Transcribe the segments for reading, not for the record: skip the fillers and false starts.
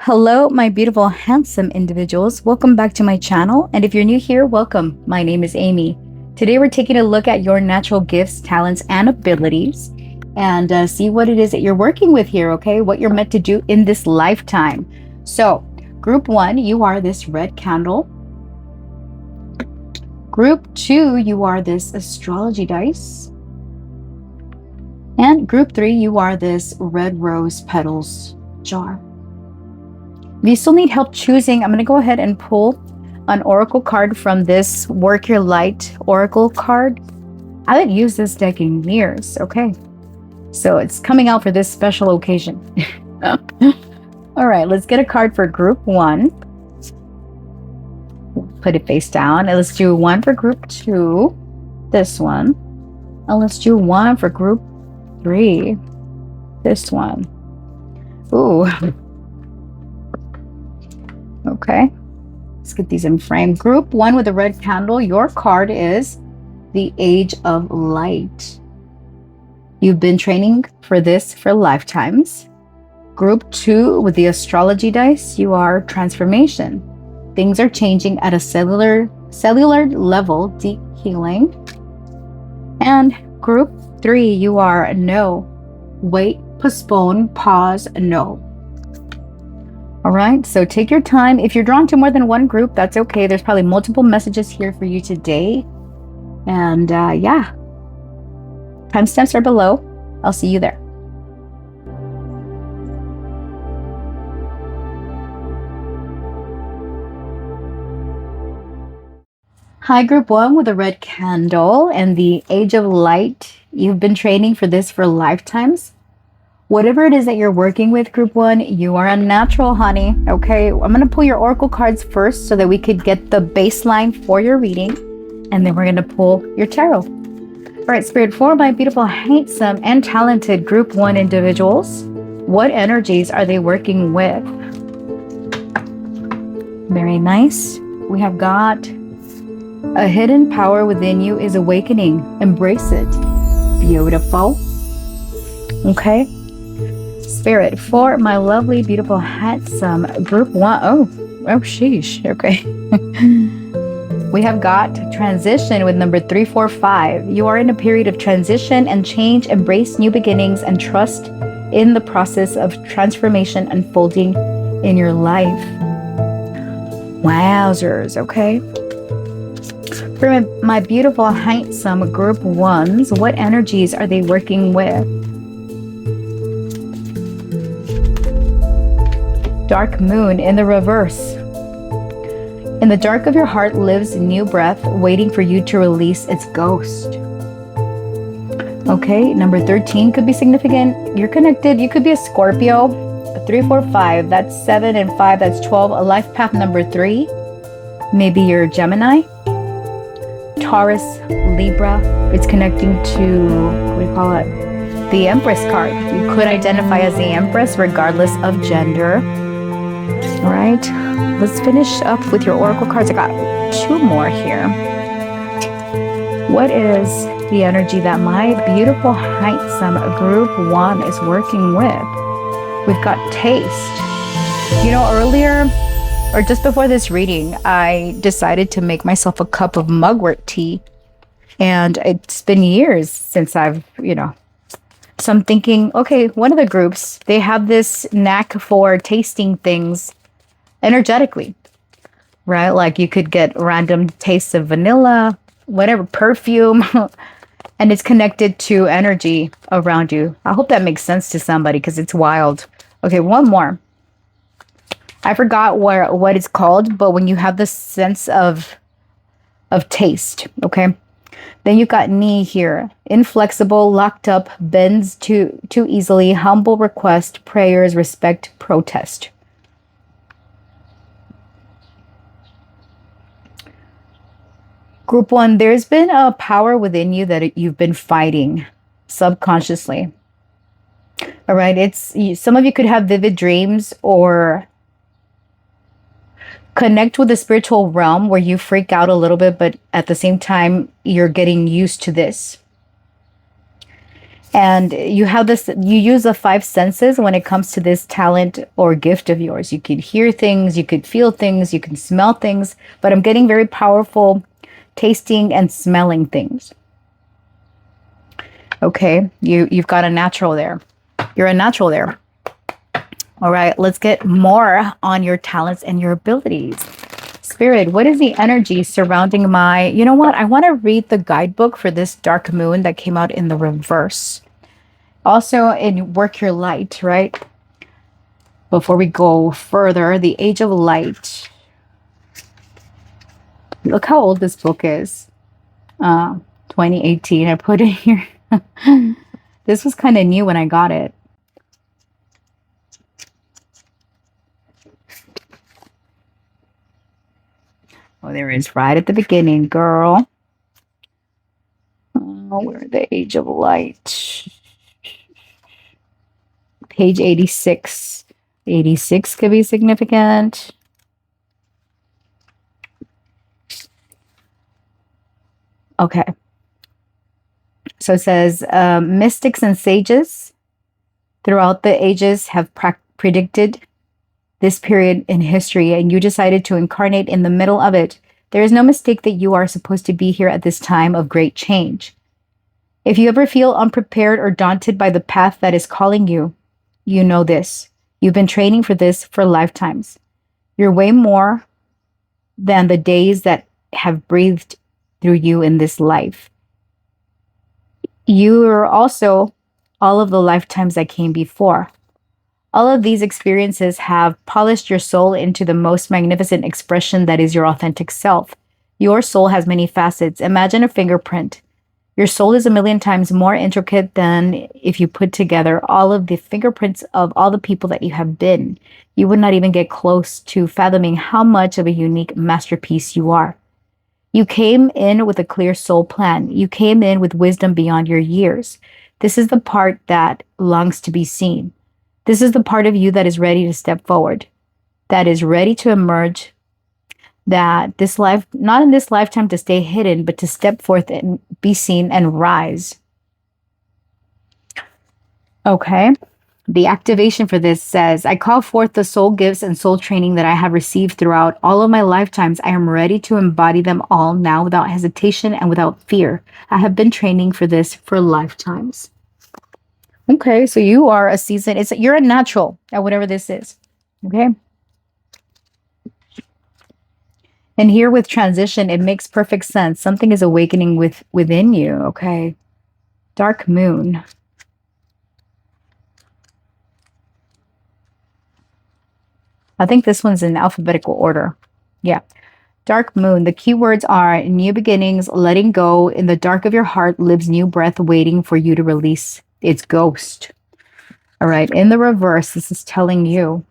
Hello, my beautiful, handsome individuals. Welcome back to my channel. And if you're new here, welcome. My name is Amy. Today, we're taking a look at your natural gifts, talents, and abilities and see what it is that you're working with here, okay? What you're meant to do in this lifetime. So, group one, you are this red candle. Group two, you are this astrology dice. And group three, you are this red rose petals jar. If you still need help choosing, I'm going to go ahead and pull an oracle card from this Work Your Light oracle card. I haven't used this deck in years, okay? So it's coming out for this special occasion. All right, let's get a card for group one. Put it face down. And let's do one for group two, this one. And let's do one for group three, this one. Ooh. Okay, let's get these in frame. Group one with a red candle, your card is the Age of Light. You've been training for this for lifetimes. Group two with the astrology dice, you are transformation. Things are changing at a cellular level, deep healing. And group three, you are no. Wait, postpone, pause, no. All right, so take your time. If you're drawn to more than one group, that's okay. There's probably multiple messages here for you today. And yeah, timestamps are below. I'll see you there. Hi, group one with a red candle and the Age of Light. You've been training for this for lifetimes. Whatever it is that you're working with, group one, you are a natural, honey. Okay, I'm going to pull your oracle cards first so that we could get the baseline for your reading. And then we're going to pull your tarot. All right, Spirit, for my beautiful, handsome, and talented group one individuals, what energies are they working with? Very nice. We have got a hidden power within you is awakening. Embrace it. Beautiful. Okay. Spirit, for my lovely, beautiful, handsome group one. Oh, sheesh. Okay. We have got transition with number 345. You are in a period of transition and change. Embrace new beginnings and trust in the process of transformation unfolding in your life. Wowzers. Okay. For my beautiful, handsome group ones, what energies are they working with? Dark moon in the reverse. In the dark of your heart lives new breath waiting for you to release its ghost. Okay, number 13 could be significant. You're connected. You could be a Scorpio. 3, 4, 5. That's 7 and 5. That's 12. A life path number 3. Maybe you're Gemini. Taurus, Libra. It's connecting to, what do you call it? The Empress card. You could identify as the Empress regardless of gender. All right, let's finish up with your oracle cards. I got 2 more here. What is the energy that my beautiful, handsome group one is working with? We've got taste. You know, earlier or just before this reading, I decided to make myself a cup of mugwort tea. And it's been years since I've, so I'm thinking, okay, one of the groups, they have this knack for tasting things energetically, right? Like you could get random tastes of vanilla, whatever, perfume, and it's connected to energy around you. I hope that makes sense to somebody because it's wild. Okay, one more. I forgot what it's called, but when you have the sense of taste, okay? Then you've got knee here. Inflexible, locked up, bends too easily, humble request, prayers, respect, protest. Group one, there's been a power within you that you've been fighting subconsciously. All right, some of you could have vivid dreams or connect with the spiritual realm where you freak out a little bit, but at the same time, you're getting used to this. And you have this, you use the five senses when it comes to this talent or gift of yours. You could hear things, you could feel things, you can smell things, but I'm getting very powerful tasting and smelling things. Okay, you've got a natural there. You're a natural there. All right, let's get more on your talents and your abilities. Spirit, what is the energy surrounding my, you know what? I want to read the guidebook for this dark moon that came out in the reverse. Also in Work Your Light, right? Before we go further, the Age of Light. Look how old this book is. 2018, I put it here. This was kind of new when I got it. Oh, there is right at the beginning, girl. Oh, where the Age of Light. Page 86. 86 could be significant. Okay. So it says, mystics and sages throughout the ages have predicted this period in history, and you decided to incarnate in the middle of it. There is no mistake that you are supposed to be here at this time of great change. If you ever feel unprepared or daunted by the path that is calling you, you know this. You've been training for this for lifetimes. You're way more than the days that have breathed through you in this life. You are also all of the lifetimes that came before. All of these experiences have polished your soul into the most magnificent expression that is your authentic self. Your soul has many facets. Imagine a fingerprint. Your soul is a million times more intricate than if you put together all of the fingerprints of all the people that you have been. You would not even get close to fathoming how much of a unique masterpiece you are. You came in with a clear soul plan. You came in with wisdom beyond your years. This is the part that longs to be seen. This is the part of you that is ready to step forward, that is ready to emerge, that this life, not in this lifetime to stay hidden, but to step forth and be seen and rise. Okay. The activation for this says, I call forth the soul gifts and soul training that I have received throughout all of my lifetimes. I am ready to embody them all now without hesitation and without fear. I have been training for this for lifetimes. Okay, so you are a seasoned, you're a natural at whatever this is. Okay. And here with transition, it makes perfect sense. Something is awakening within you. Okay. Dark moon. I think this one's in alphabetical order. Yeah. Dark moon. The keywords are new beginnings, letting go. In the dark of your heart lives new breath waiting for you to release its ghost. All right. In the reverse, this is telling you.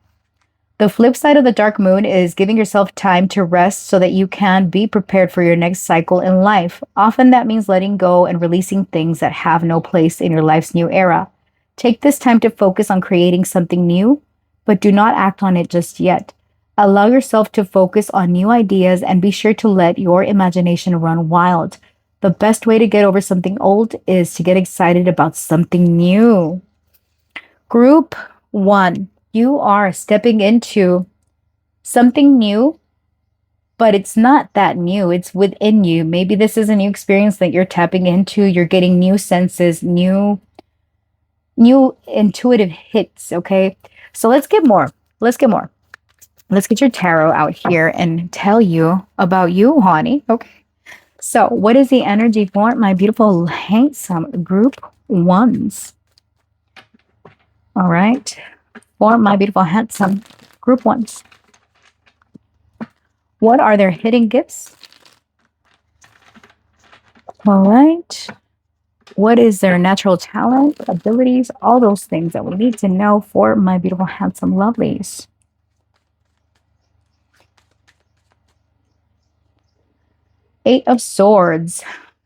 The flip side of the dark moon is giving yourself time to rest so that you can be prepared for your next cycle in life. Often that means letting go and releasing things that have no place in your life's new era. Take this time to focus on creating something new, but do not act on it just yet. Allow yourself to focus on new ideas and be sure to let your imagination run wild. The best way to get over something old is to get excited about something new. Group 1. You are stepping into something new, but it's not that new. It's within you. Maybe this is a new experience that you're tapping into. You're getting new senses, new intuitive hits, okay? So let's get more. Let's get more. Let's get your tarot out here and tell you about you, honey. Okay. So what is the energy for my beautiful, handsome group 1s? All right. For my beautiful, handsome group 1s. What are their hidden gifts? All right. What is their natural talent, abilities, all those things that we need to know for my beautiful, handsome lovelies. Eight of Swords.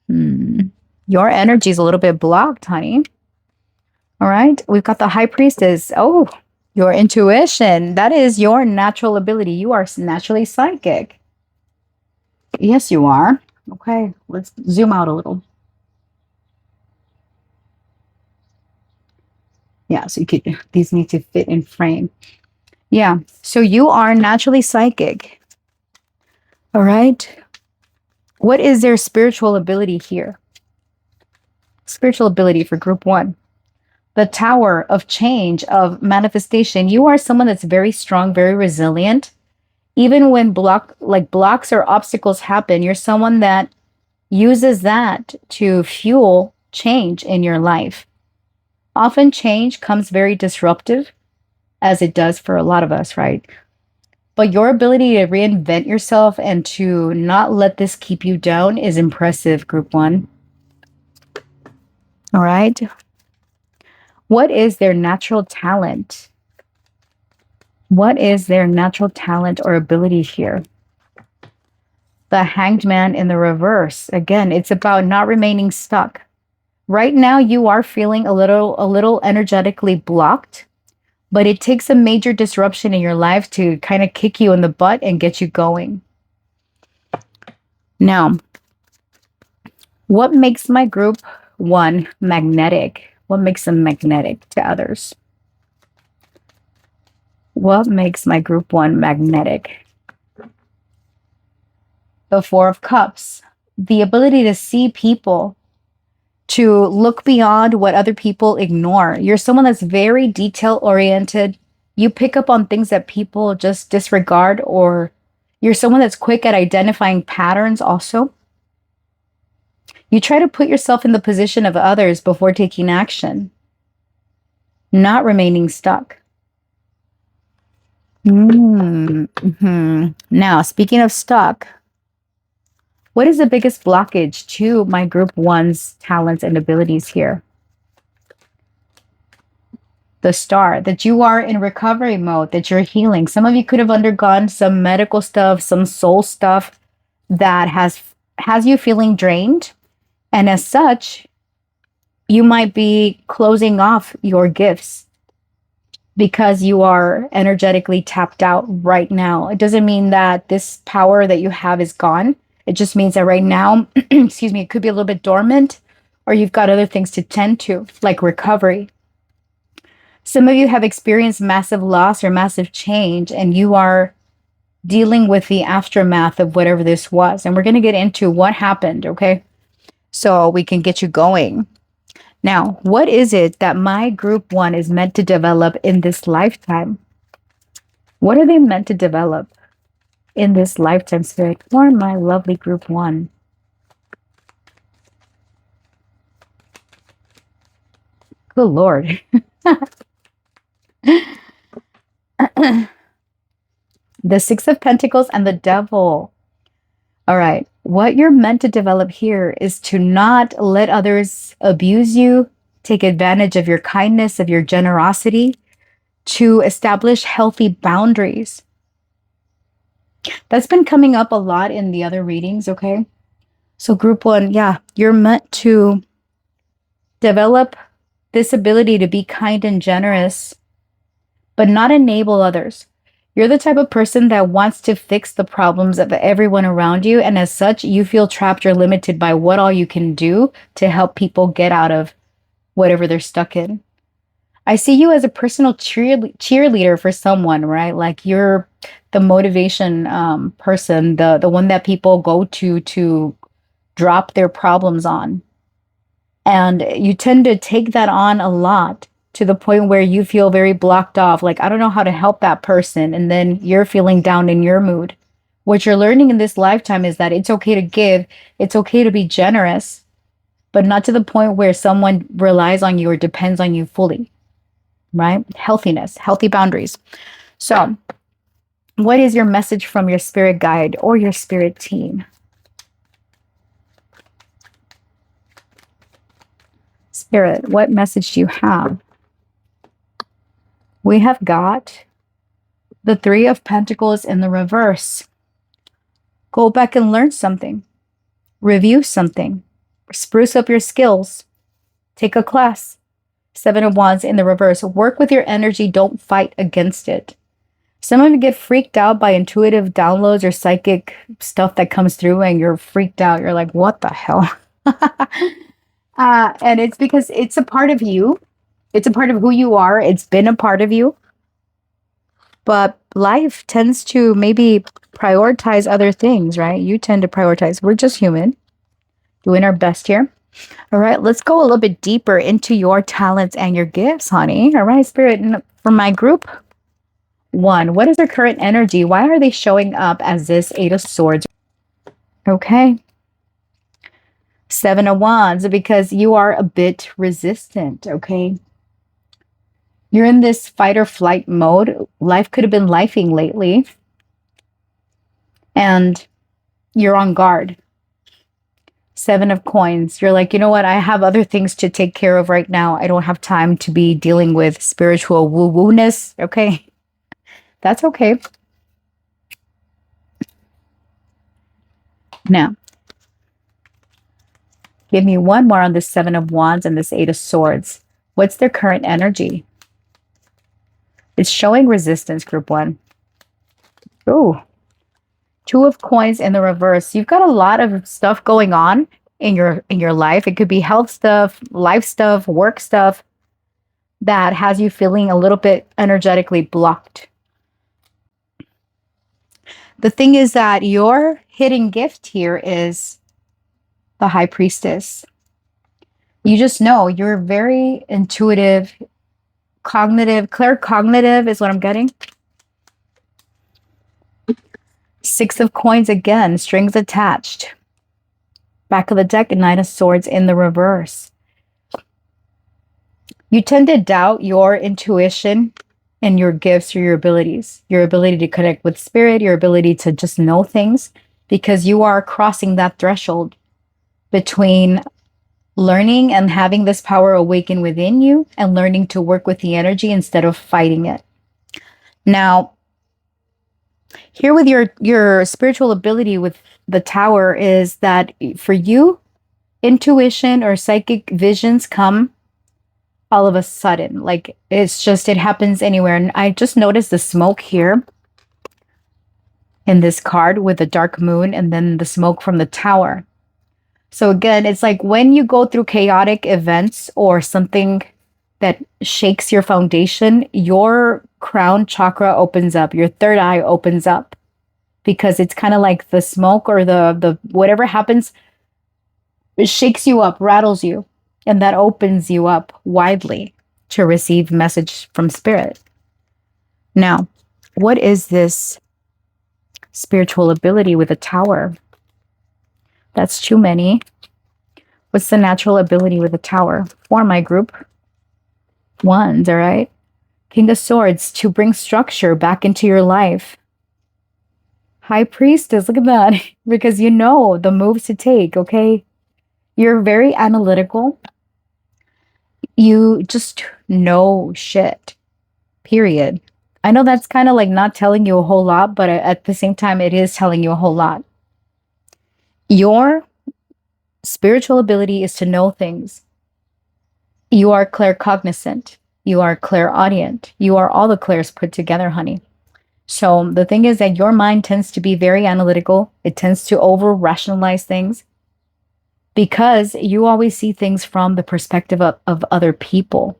Your energy is a little bit blocked, honey. All right. We've got the High Priestess. Oh, your intuition. That is your natural ability. You are naturally psychic. Yes, you are. Okay. Let's zoom out a little. Yeah, so you could, these need to fit in frame. Yeah, so you are naturally psychic. All right. What is their spiritual ability here? Spiritual ability for group one. The tower of change, of manifestation. You are someone that's very strong, very resilient. Even when blocks or obstacles happen, you're someone that uses that to fuel change in your life. Often change comes very disruptive, as it does for a lot of us, right? But your ability to reinvent yourself and to not let this keep you down is impressive, group one. All right. What is their natural talent? What is their natural talent or ability here? The Hanged Man in the reverse. Again, it's about not remaining stuck. Right now, you are feeling a little energetically blocked, but it takes a major disruption in your life to kind of kick you in the butt and get you going. Now, what makes my group one magnetic? What makes them magnetic to others? What makes my group one magnetic? The Four of Cups. The ability to see people, to look beyond what other people ignore. You're someone that's very detail oriented. You pick up on things that people just disregard, or you're someone that's quick at identifying patterns also. You try to put yourself in the position of others before taking action, not remaining stuck. Now, speaking of stuck, what is the biggest blockage to my group one's talents and abilities here? The Star, that you are in recovery mode, that you're healing. Some of you could have undergone some medical stuff, some soul stuff that has you feeling drained. And as such, you might be closing off your gifts because you are energetically tapped out right now. It doesn't mean that this power that you have is gone. It just means that right now, excuse me, it could be a little bit dormant, or you've got other things to tend to, like recovery. Some of you have experienced massive loss or massive change, and you are dealing with the aftermath of whatever this was. And we're going to get into what happened, okay? So we can get you going. Now, what is it that my group one is meant to develop in this lifetime? What are they meant to develop in this lifetime, Spirit, for my lovely group one? Good Lord. The Six of Pentacles and the Devil. All right. What you're meant to develop here is to not let others abuse you, take advantage of your kindness, of your generosity, to establish healthy boundaries. That's been coming up a lot in the other readings, okay? So group one, yeah, you're meant to develop this ability to be kind and generous, but not enable others. You're the type of person that wants to fix the problems of everyone around you. And as such, you feel trapped or limited by what all you can do to help people get out of whatever they're stuck in. I see you as a personal cheerleader for someone, right? Like you're the motivation person, the one that people go to drop their problems on. And you tend to take that on a lot, to the point where you feel very blocked off, like, I don't know how to help that person. And then you're feeling down in your mood. What you're learning in this lifetime is that it's okay to give, it's okay to be generous, but not to the point where someone relies on you or depends on you fully, right? Healthiness, healthy boundaries. So, what is your message from your spirit guide or your spirit team? Spirit, what message do you have? We have got the Three of Pentacles in the reverse. Go back and learn something. Review something. Spruce up your skills. Take a class. Seven of Wands in the reverse. Work with your energy. Don't fight against it. Some of you get freaked out by intuitive downloads or psychic stuff that comes through and you're freaked out. You're like, what the hell? And it's because it's a part of you It's a part of who you are. It's been a part of you. But life tends to maybe prioritize other things, right? You tend to prioritize. We're just human, doing our best here. All right, let's go a little bit deeper into your talents and your gifts, honey. All right, Spirit, for my group one, what is their current energy? Why are they showing up as this Eight of Swords? Okay. Seven of Wands, because you are a bit resistant, okay? You're in this fight or flight mode. Life could have been lifing lately. And you're on guard. Seven of Coins. You're like, you know what? I have other things to take care of right now. I don't have time to be dealing with spiritual woo-woo-ness. Okay. That's okay. Now, give me one more on this Seven of Wands and this Eight of Swords. What's their current energy? It's showing resistance, group one. Ooh. Two of Coins in the reverse. You've got a lot of stuff going on in your life. It could be health stuff, life stuff, work stuff that has you feeling a little bit energetically blocked. The thing is that your hidden gift here is the High Priestess. You just know you're very intuitive, cognitive, claircognitive is what I'm getting. Six of Coins again, strings attached. Back of the deck, Nine of Swords in the reverse. You tend to doubt your intuition and your gifts or your ability to connect with spirit, your ability to just know things, because you are crossing that threshold between learning and having this power awaken within you and learning to work with the energy instead of fighting it. Now, here with your spiritual ability with the Tower is that for you, intuition or psychic visions come all of a sudden. Like it's just, it happens anywhere. And I just noticed the smoke here in this card with the dark moon and then the smoke from the Tower. So again, it's like when you go through chaotic events or something that shakes your foundation, your crown chakra opens up, your third eye opens up, because it's kind of like the smoke or the whatever happens, it shakes you up, rattles you, and that opens you up widely to receive message from spirit. Now, what is this spiritual ability with a Tower? That's too many. What's the natural ability with a Tower? For my group. Wands, all right? King of Swords, to bring structure back into your life. High Priestess, look at that. Because you know the moves to take, okay? You're very analytical. You just know shit, period. I know that's kind of like not telling you a whole lot, but at the same time, it is telling you a whole lot. Your spiritual ability is to know things. You are claircognizant. You are clairaudient. You are all the clairs put together, honey. So the thing is that your mind tends to be very analytical. It tends to over-rationalize things because you always see things from the perspective of other people.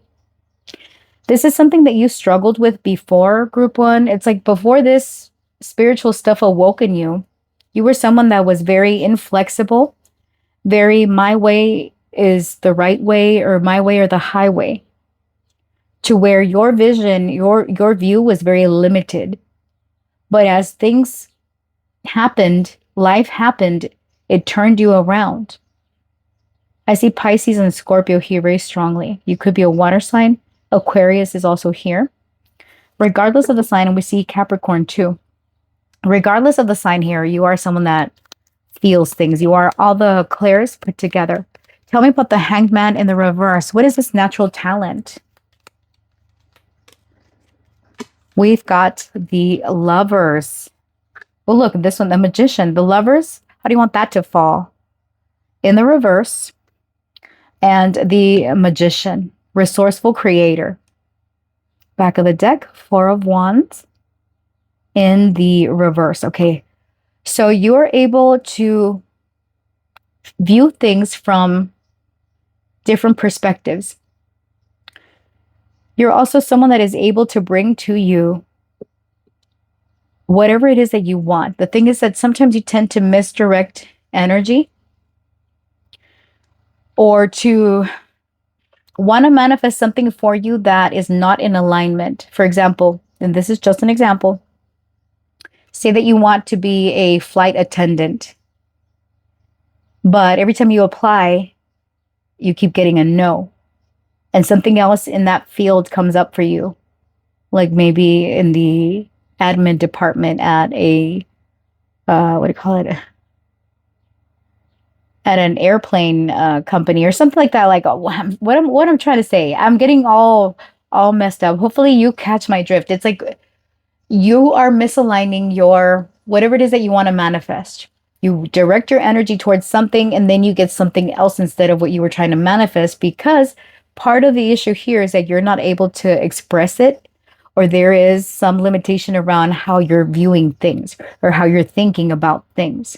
This is something that you struggled with before, group one. It's like before this spiritual stuff awoke in you, you were someone that was very inflexible, very my way is the right way or my way or the highway, to where your vision, your view was very limited. But as things happened, life happened, it turned you around. I see Pisces and Scorpio here very strongly. You could be a water sign. Aquarius is also here. Regardless of the sign, and we see Capricorn too. Regardless of the sign here, you are someone that feels things. You are all the clairs put together. Tell me about the Hanged Man in the reverse. What is this natural talent? We've got the Lovers. Oh, look, this one, the Magician. The Lovers, how do you want that to fall? In the reverse. And the Magician, resourceful creator. Back of the deck, Four of Wands in the reverse. Okay, so you're able to view things from different perspectives. You're also someone that is able to bring to you whatever it is that you want. The thing is that sometimes you tend to misdirect energy or to want to manifest something for you that is not in alignment. For example, and this is just an example, say that you want to be a flight attendant, but every time you apply, you keep getting a no. And something else in that field comes up for you, like maybe in the admin department at a, what do you call it? At an airplane company or something like that. Like what I'm trying to say. I'm getting all messed up. Hopefully you catch my drift. It's like you are misaligning your whatever it is that you want to manifest. You direct your energy towards something and then you get something else instead of what you were trying to manifest, because part of the issue here is that you're not able to express it, or there is some limitation around how you're viewing things or how you're thinking about things.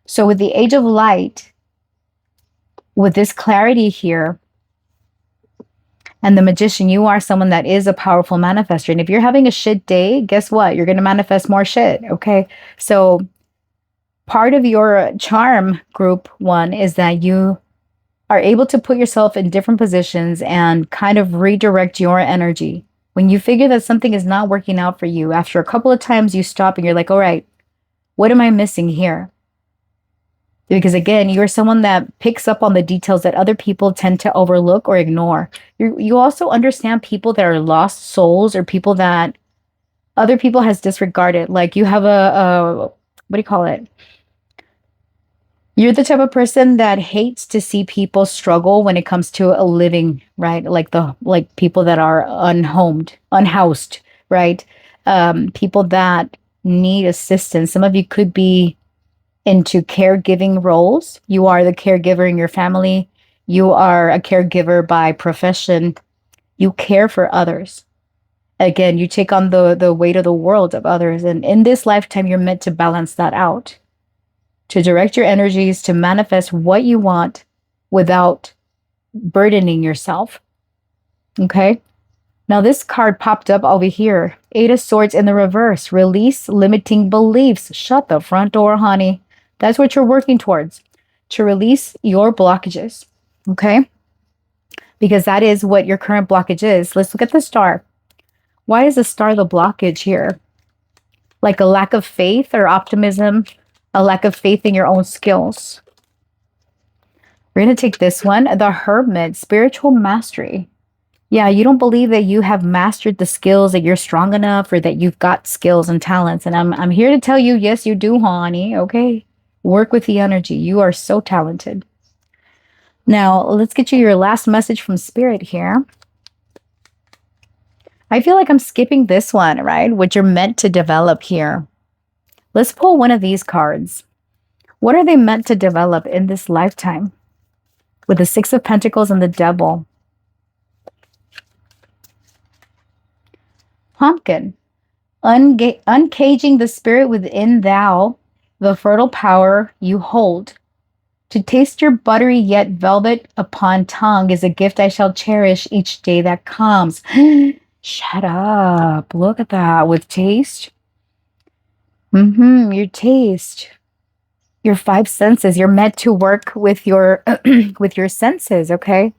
So with the Age of Light, with this clarity here, and the Magician, you are someone that is a powerful manifester. And if you're having a shit day, guess what? You're going to manifest more shit. Okay. So part of your charm, group one, is that you are able to put yourself in different positions and kind of redirect your energy. When you figure that something is not working out for you, after a couple of times you stop and you're like, all right, what am I missing here? Because again, you're someone that picks up on the details that other people tend to overlook or ignore. You also understand people that are lost souls or people that other people has disregarded. Like you have a what do you call it? You're the type of person that hates to see people struggle when it comes to a living, right? Like people that are unhoused, right? People that need assistance. Some of you could be into caregiving roles. You are the caregiver in your family. You are a caregiver by profession. You care for others. Again, you take on the weight of the world of others. And in this lifetime, you're meant to balance that out, to direct your energies to manifest what you want without burdening yourself. Okay? Now, this card popped up over here. Eight of Swords in the reverse. Release limiting beliefs. Shut the front door, honey. That's what you're working towards, to release your blockages, okay? Because that is what your current blockage is. Let's look at the star. Why is the star the blockage here? Like a lack of faith or optimism, a lack of faith in your own skills. We're going to take this one, the Hermit, spiritual mastery. Yeah, you don't believe that you have mastered the skills, that you're strong enough, or that you've got skills and talents. And I'm here to tell you, yes, you do, honey, okay? Work with the energy. You are so talented. Now, let's get you your last message from Spirit here. I feel like I'm skipping this one, right? What you're meant to develop here. Let's pull one of these cards. What are they meant to develop in this lifetime? With the Six of Pentacles and the Devil. Pumpkin. Uncaging the spirit within thou, the fertile power you hold. To taste your buttery yet velvet upon tongue is a gift I shall cherish each day that comes. Shut up. Look at that. With taste. Your taste. Your five senses. You're meant to work with your with your senses, okay?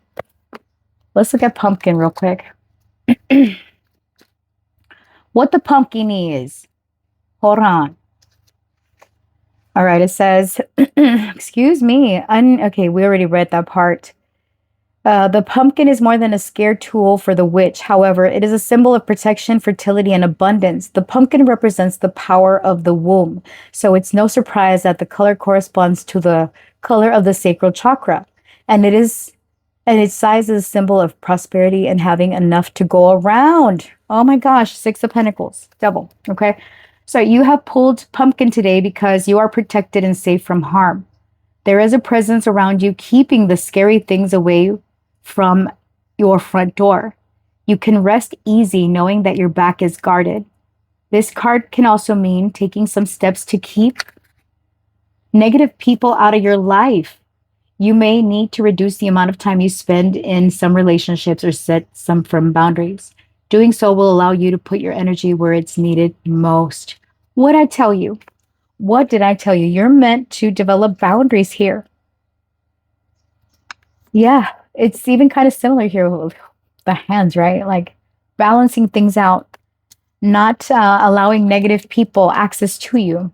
Let's look at pumpkin real quick. What the pumpkin is. Hold on. All right, it says, excuse me. Okay, we already read that part. The pumpkin is more than a scare tool for the witch. However, it is a symbol of protection, fertility, and abundance. The pumpkin represents the power of the womb. So it's no surprise that the color corresponds to the color of the sacral chakra. And its size is a symbol of prosperity and having enough to go around. Oh my gosh, Six of Pentacles, double, okay? So you have pulled pumpkin today because you are protected and safe from harm. There is a presence around you keeping the scary things away from your front door. You can rest easy knowing that your back is guarded. This card can also mean taking some steps to keep negative people out of your life. You may need to reduce the amount of time you spend in some relationships or set some firm boundaries. Doing so will allow you to put your energy where it's needed most. What I tell you? What did I tell you? You're meant to develop boundaries here. Yeah, it's even kind of similar here with the hands, right? Like balancing things out, not allowing negative people access to you.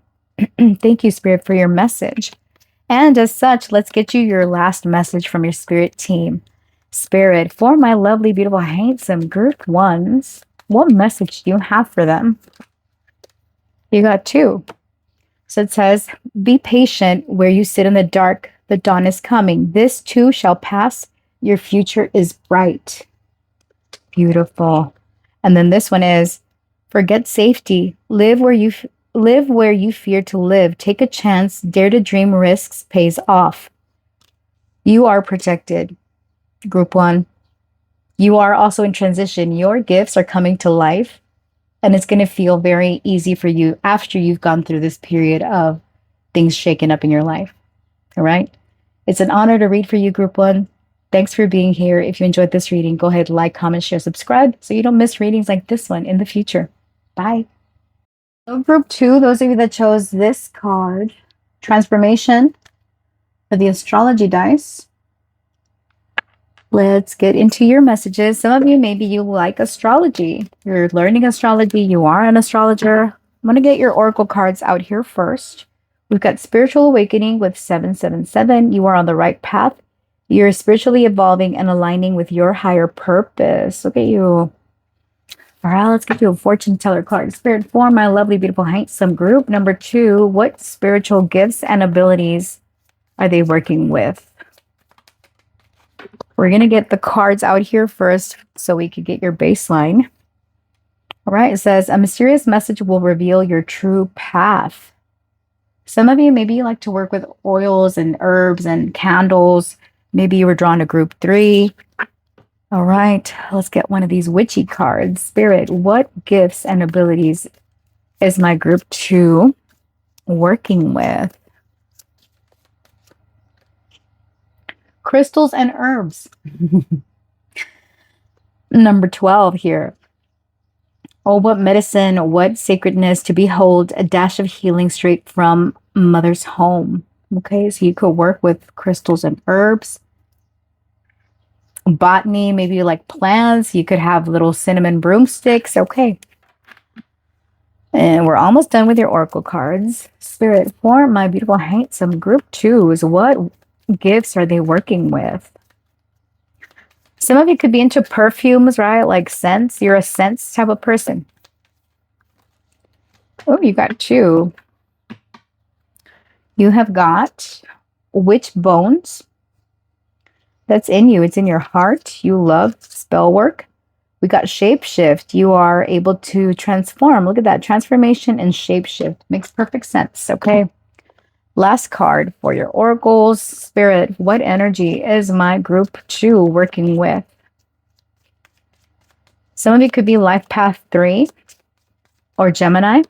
Thank you, Spirit, for your message. And as such, let's get you your last message from your Spirit team. Spirit, for my lovely, beautiful, handsome group ones, what message do you have for them? You got two. So it says, be patient where you sit in the dark. The dawn is coming. This too shall pass. Your future is bright. Beautiful. And then this one is, forget safety. Live where you fear to live. Take a chance. Dare to dream. Risks pays off. You are protected. Group one. You are also in transition. Your gifts are coming to life. And it's going to feel very easy for you after you've gone through this period of things shaken up in your life. All right. It's an honor to read for you, group one. Thanks for being here. If you enjoyed this reading, go ahead, like, comment, share, subscribe so you don't miss readings like this one in the future. Bye. So group two, those of you that chose this card, transformation for the astrology dice. Let's get into your messages. Some of you, maybe you like astrology. You're learning astrology. You are an astrologer. I'm going to get your oracle cards out here first. We've got spiritual awakening with 777. You are on the right path. You're spiritually evolving and aligning with your higher purpose. Look at you. All right, let's get you a fortune teller card. Spirit for my lovely, beautiful, handsome group. Number two, what spiritual gifts and abilities are they working with? We're going to get the cards out here first so we could get your baseline. All right, it says, a mysterious message will reveal your true path. Some of you, maybe you like to work with oils and herbs and candles. Maybe you were drawn to group three. All right, let's get one of these witchy cards. Spirit, what gifts and abilities is my group two working with? Crystals and herbs. Number 12 here. Oh, what medicine, what sacredness to behold, a dash of healing straight from mother's home. Okay, so you could work with crystals and herbs. Botany, maybe you like plants. You could have little cinnamon broomsticks. Okay. And we're almost done with your oracle cards. Spirit, for my beautiful, handsome group twos, what gifts are they working with? Some of you could be into perfumes, right? Like scents. You're a scents type of person. Oh, you got two. You have got witch bones. That's in you. It's in your heart. You love spell work. We got shapeshift. You are able to transform. Look at that. Transformation and shapeshift. Makes perfect sense. Okay. Last card for your oracles. Spirit, what energy is my group two working with? Some of you could be life path 3 or Gemini.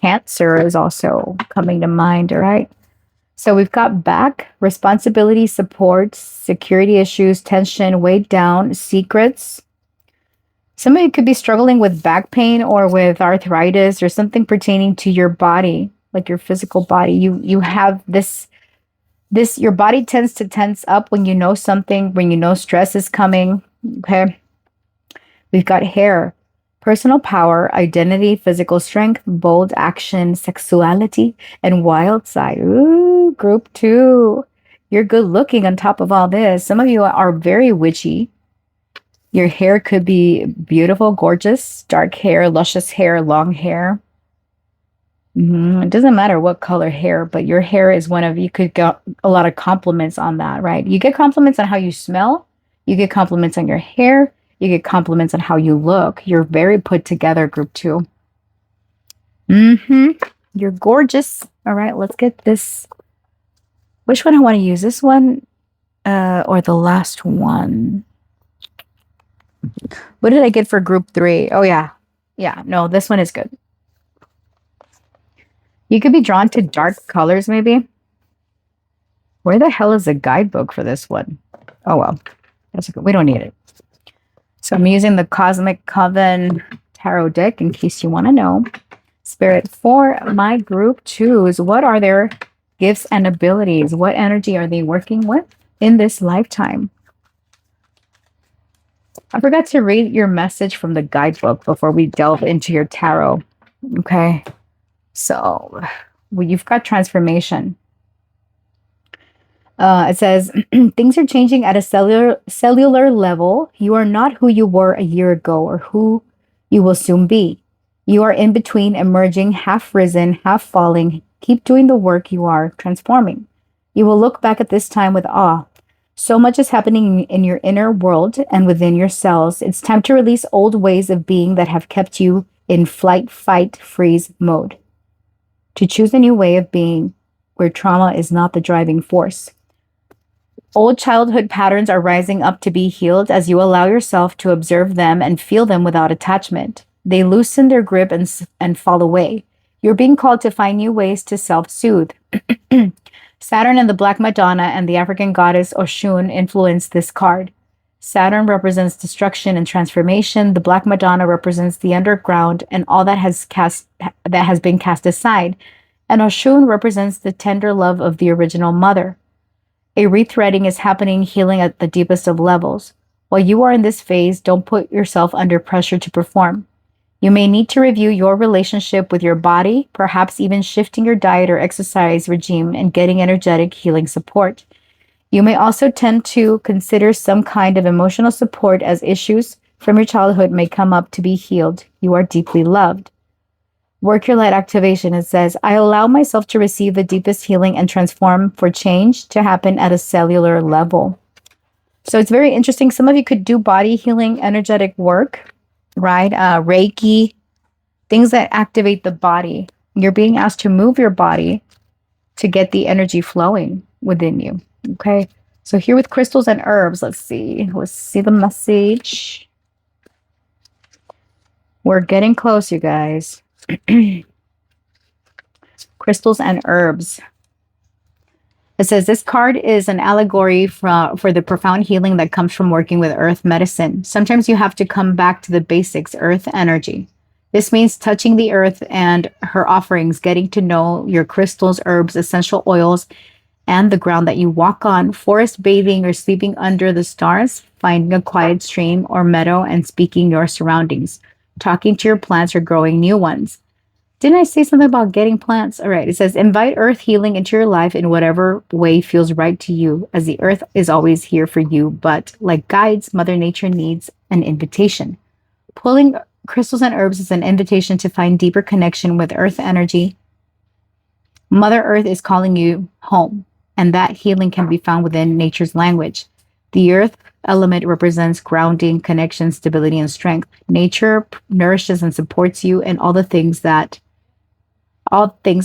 Cancer is also coming to mind, all right? So we've got back, responsibility, support, security issues, tension, weighed down, secrets. Some of you could be struggling with back pain or with arthritis or something pertaining to your body, like your physical body. You have this, your body tends to tense up when you know something, when you know stress is coming, okay? We've got hair, personal power, identity, physical strength, bold action, sexuality, and wild side. Ooh, group 2. You're good looking on top of all this. Some of you are very witchy. Your hair could be beautiful, gorgeous, dark hair, luscious hair, long hair. It doesn't matter what color hair, but your hair is one of, you could get a lot of compliments on that, right? You get compliments on how you smell. You get compliments on your hair. You get compliments on how you look. You're very put together, group 2. You're gorgeous. All right, let's get this. Which one I want to use? This one or the last one? What did I get for group 3? Oh, yeah. Yeah, no, this one is good. You could be drawn to dark colors, maybe. Where the hell is the guidebook for this one? Oh, well. We don't need it. So I'm using the Cosmic Coven Tarot deck in case you want to know. Spirit, for my group twos, what are their gifts and abilities? What energy are they working with in this lifetime? I forgot to read your message from the guidebook before we delve into your tarot. Okay. So you've got transformation. It says, things are changing at a cellular level. You are not who you were a year ago or who you will soon be. You are in between, emerging, half risen, half falling. Keep doing the work you are transforming. You will look back at this time with awe. So much is happening in your inner world and within your cells. It's time to release old ways of being that have kept you in flight, fight, freeze mode. To choose a new way of being where trauma is not the driving force. Old childhood patterns are rising up to be healed as you allow yourself to observe them and feel them without attachment. They loosen their grip and fall away. You're being called to find new ways to self-soothe. Saturn and the Black Madonna and the African goddess Oshun influence this card. Saturn represents destruction and transformation. The Black Madonna represents the underground and all that has been cast aside. And Oshun represents the tender love of the original mother. A rethreading is happening, healing at the deepest of levels. While you are in this phase, don't put yourself under pressure to perform. You may need to review your relationship with your body, perhaps even shifting your diet or exercise regime and getting energetic healing support. You may also tend to consider some kind of emotional support as issues from your childhood may come up to be healed. You are deeply loved. Work your light activation. It says, I allow myself to receive the deepest healing and transform for change to happen at a cellular level. So it's very interesting. Some of you could do body healing, energetic work, right? Reiki, things that activate the body. You're being asked to move your body to get the energy flowing within you. Okay. So here with crystals and herbs, let's see the message. We're getting close, you guys. Crystals and herbs. It says this card is an allegory for the profound healing that comes from working with earth medicine. Sometimes you have to come back to the basics, earth energy. This means touching the earth and her offerings, getting to know your crystals, herbs, essential oils, and the ground that you walk on, forest bathing or sleeping under the stars, finding a quiet stream or meadow and speaking your surroundings, talking to your plants or growing new ones. Didn't I say something about getting plants? All right. It says, invite earth healing into your life in whatever way feels right to you, as the earth is always here for you. But like guides, Mother Nature needs an invitation. Pulling crystals and herbs is an invitation to find deeper connection with earth energy. Mother Earth is calling you home, and that healing can be found within nature's language. The earth element represents grounding, connection, stability, and strength. Nature nourishes and supports you in all things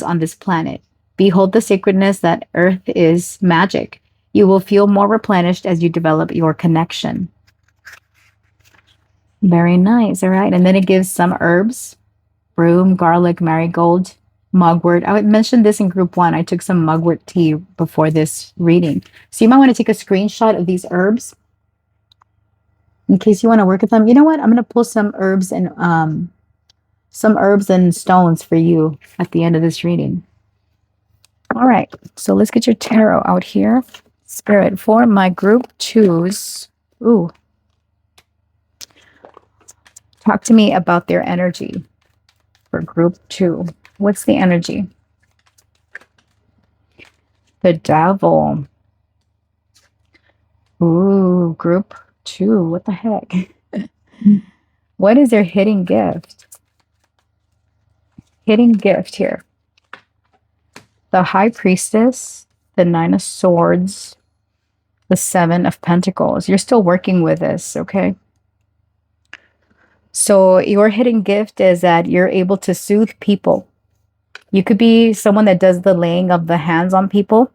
on this planet. Behold the sacredness that earth is magic. You will feel more replenished as you develop your connection. Very nice. All right. And then it gives some herbs, broom, garlic, marigold, mugwort. I would mention this in group 1. I took some mugwort tea before this reading. So you might want to take a screenshot of these herbs in case you want to work with them. You know what? I'm going to pull some herbs and stones for you at the end of this reading. All right. So let's get your tarot out here. Spirit, for my group 2s. Ooh. Talk to me about their energy for group 2. What's the energy? The Devil. Ooh, group 2. What the heck? What is their hidden gift? Hidden gift here. The High Priestess, the 9 of Swords, the 7 of Pentacles. You're still working with this, okay? So your hidden gift is that you're able to soothe people. You could be someone that does the laying of the hands on people.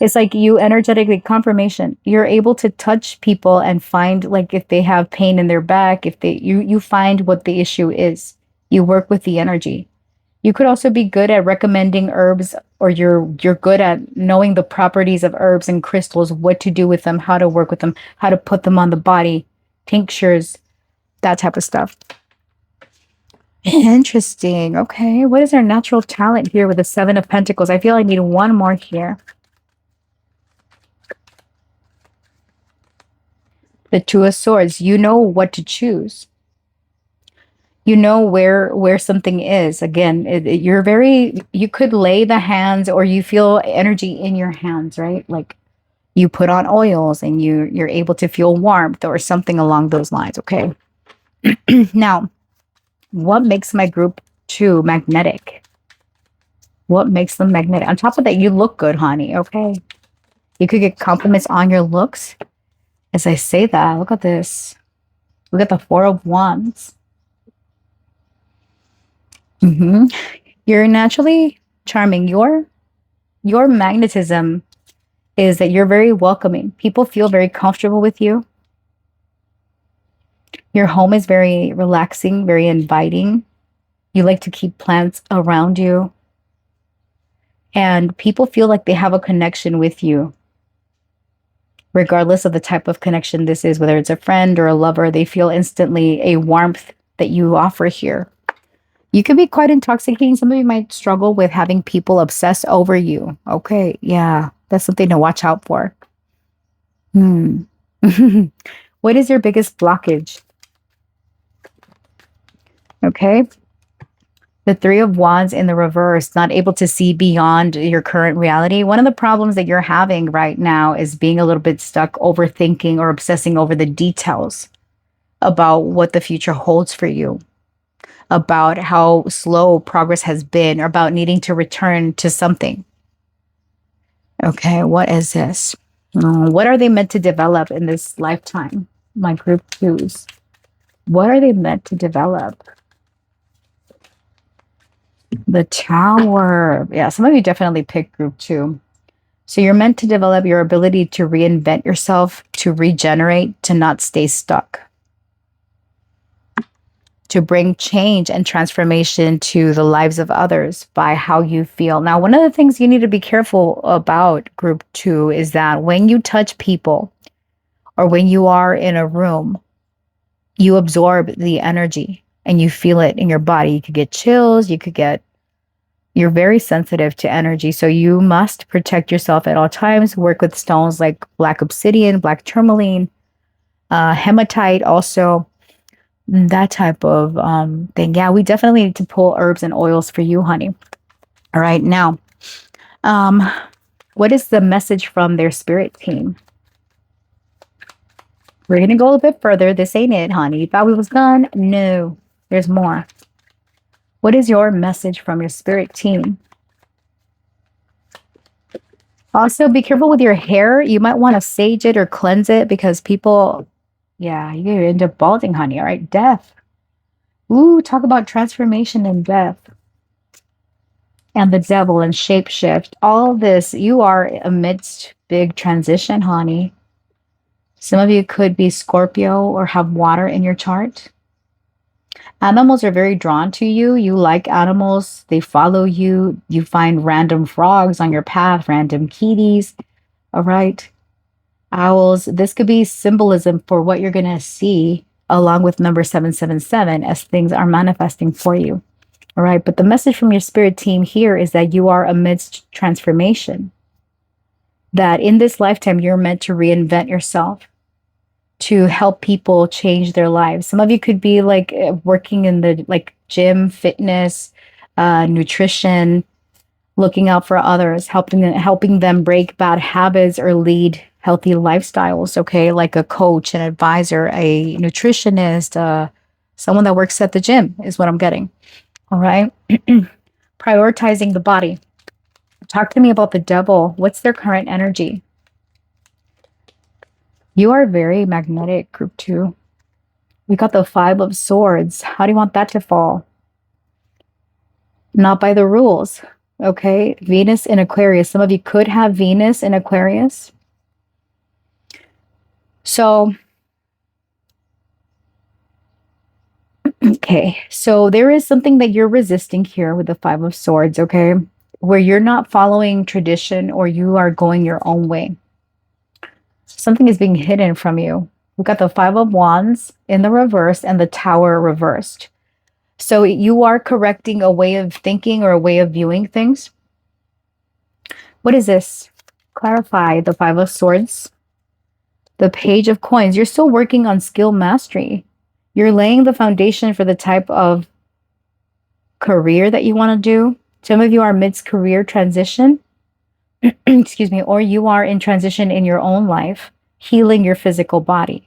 It's like you energetically, confirmation. You're able to touch people and find, like, if they have pain in their back, if you find what the issue is. You work with the energy. You could also be good at recommending herbs, or you're good at knowing the properties of herbs and crystals, what to do with them, how to work with them, how to put them on the body, tinctures, that type of stuff. Interesting. Okay. What is our natural talent here with the Seven of Pentacles? I feel I need one more here. The Two of Swords. You know what to choose. You know where something is. Again, you're very, you could lay the hands, or you feel energy in your hands, right? Like you put on oils and you're able to feel warmth or something along those lines. Okay. Now, what makes my group 2 magnetic? What makes them magnetic? On top of that, you look good, honey. Okay. You could get compliments on your looks. As I say that, look at this. Look at the Four of Wands. You're naturally charming. Your magnetism is that you're very welcoming. People feel very comfortable with you. Your home is very relaxing, very inviting. You like to keep plants around you. And people feel like they have a connection with you. Regardless of the type of connection this is, whether it's a friend or a lover, they feel instantly a warmth that you offer here. You can be quite intoxicating. Some of you might struggle with having people obsess over you. Okay, yeah, that's something to watch out for. What is your biggest blockage? Okay. The Three of Wands in the reverse, not able to see beyond your current reality. One of the problems that you're having right now is being a little bit stuck overthinking or obsessing over the details about what the future holds for you, about how slow progress has been, or about needing to return to something. Okay, what is this? What are they meant to develop in this lifetime? My group 2s. What are they meant to develop? The Tower. Yeah, some of you definitely picked group 2. So you're meant to develop your ability to reinvent yourself, to regenerate, to not stay stuck, to bring change and transformation to the lives of others by how you feel. Now, one of the things you need to be careful about, group 2, is that when you touch people or when you are in a room, you absorb the energy and you feel it in your body. You could get chills, you're very sensitive to energy. So you must protect yourself at all times. Work with stones like black obsidian, black tourmaline, hematite also, that type of thing. Yeah, we definitely need to pull herbs and oils for you, honey. All right, now, what is the message from their spirit team? We're going to go a little bit further. This ain't it, honey. You thought we was done? No, there's more. What is your message from your spirit team? Also, be careful with your hair. You might want to sage it or cleanse it because people, yeah, you end up balding, honey. All right, death. Ooh, talk about transformation and death. And the devil and shapeshift. All this, you are amidst big transition, honey. Some of you could be Scorpio or have water in your chart. Animals are very drawn to you. You like animals. They follow you. You find random frogs on your path, random kitties. All right. Owls. This could be symbolism for what you're going to see along with number 777 as things are manifesting for you. All right. But the message from your spirit team here is that you are amidst transformation. That in this lifetime, you're meant to reinvent yourself, to help people change their lives. Some of you could be like working in the like gym, fitness, nutrition, looking out for others, helping them break bad habits or lead healthy lifestyles. Okay, like a coach, an advisor, a nutritionist, someone that works at the gym is what I'm getting. All right, prioritizing the body. Talk to me about the devil. What's their current energy? You are very magnetic, group 2. We got the Five of Swords. How do you want that to fall? Not by the rules. Okay. Venus in Aquarius. Some of you could have Venus in Aquarius. So, okay. Okay, so there is something that you're resisting here with the Five of Swords, okay? Where you're not following tradition or you are going your own way. Something is being hidden from you. We've got the Five of Wands in the reverse and the Tower reversed. So you are correcting a way of thinking or a way of viewing things. What is this? Clarify the Five of Swords. The Page of Coins. You're still working on skill mastery. You're laying the foundation for the type of career that you want to do. Some of you are mid-career transition. Excuse me. Or you are in transition in your own life, healing your physical body.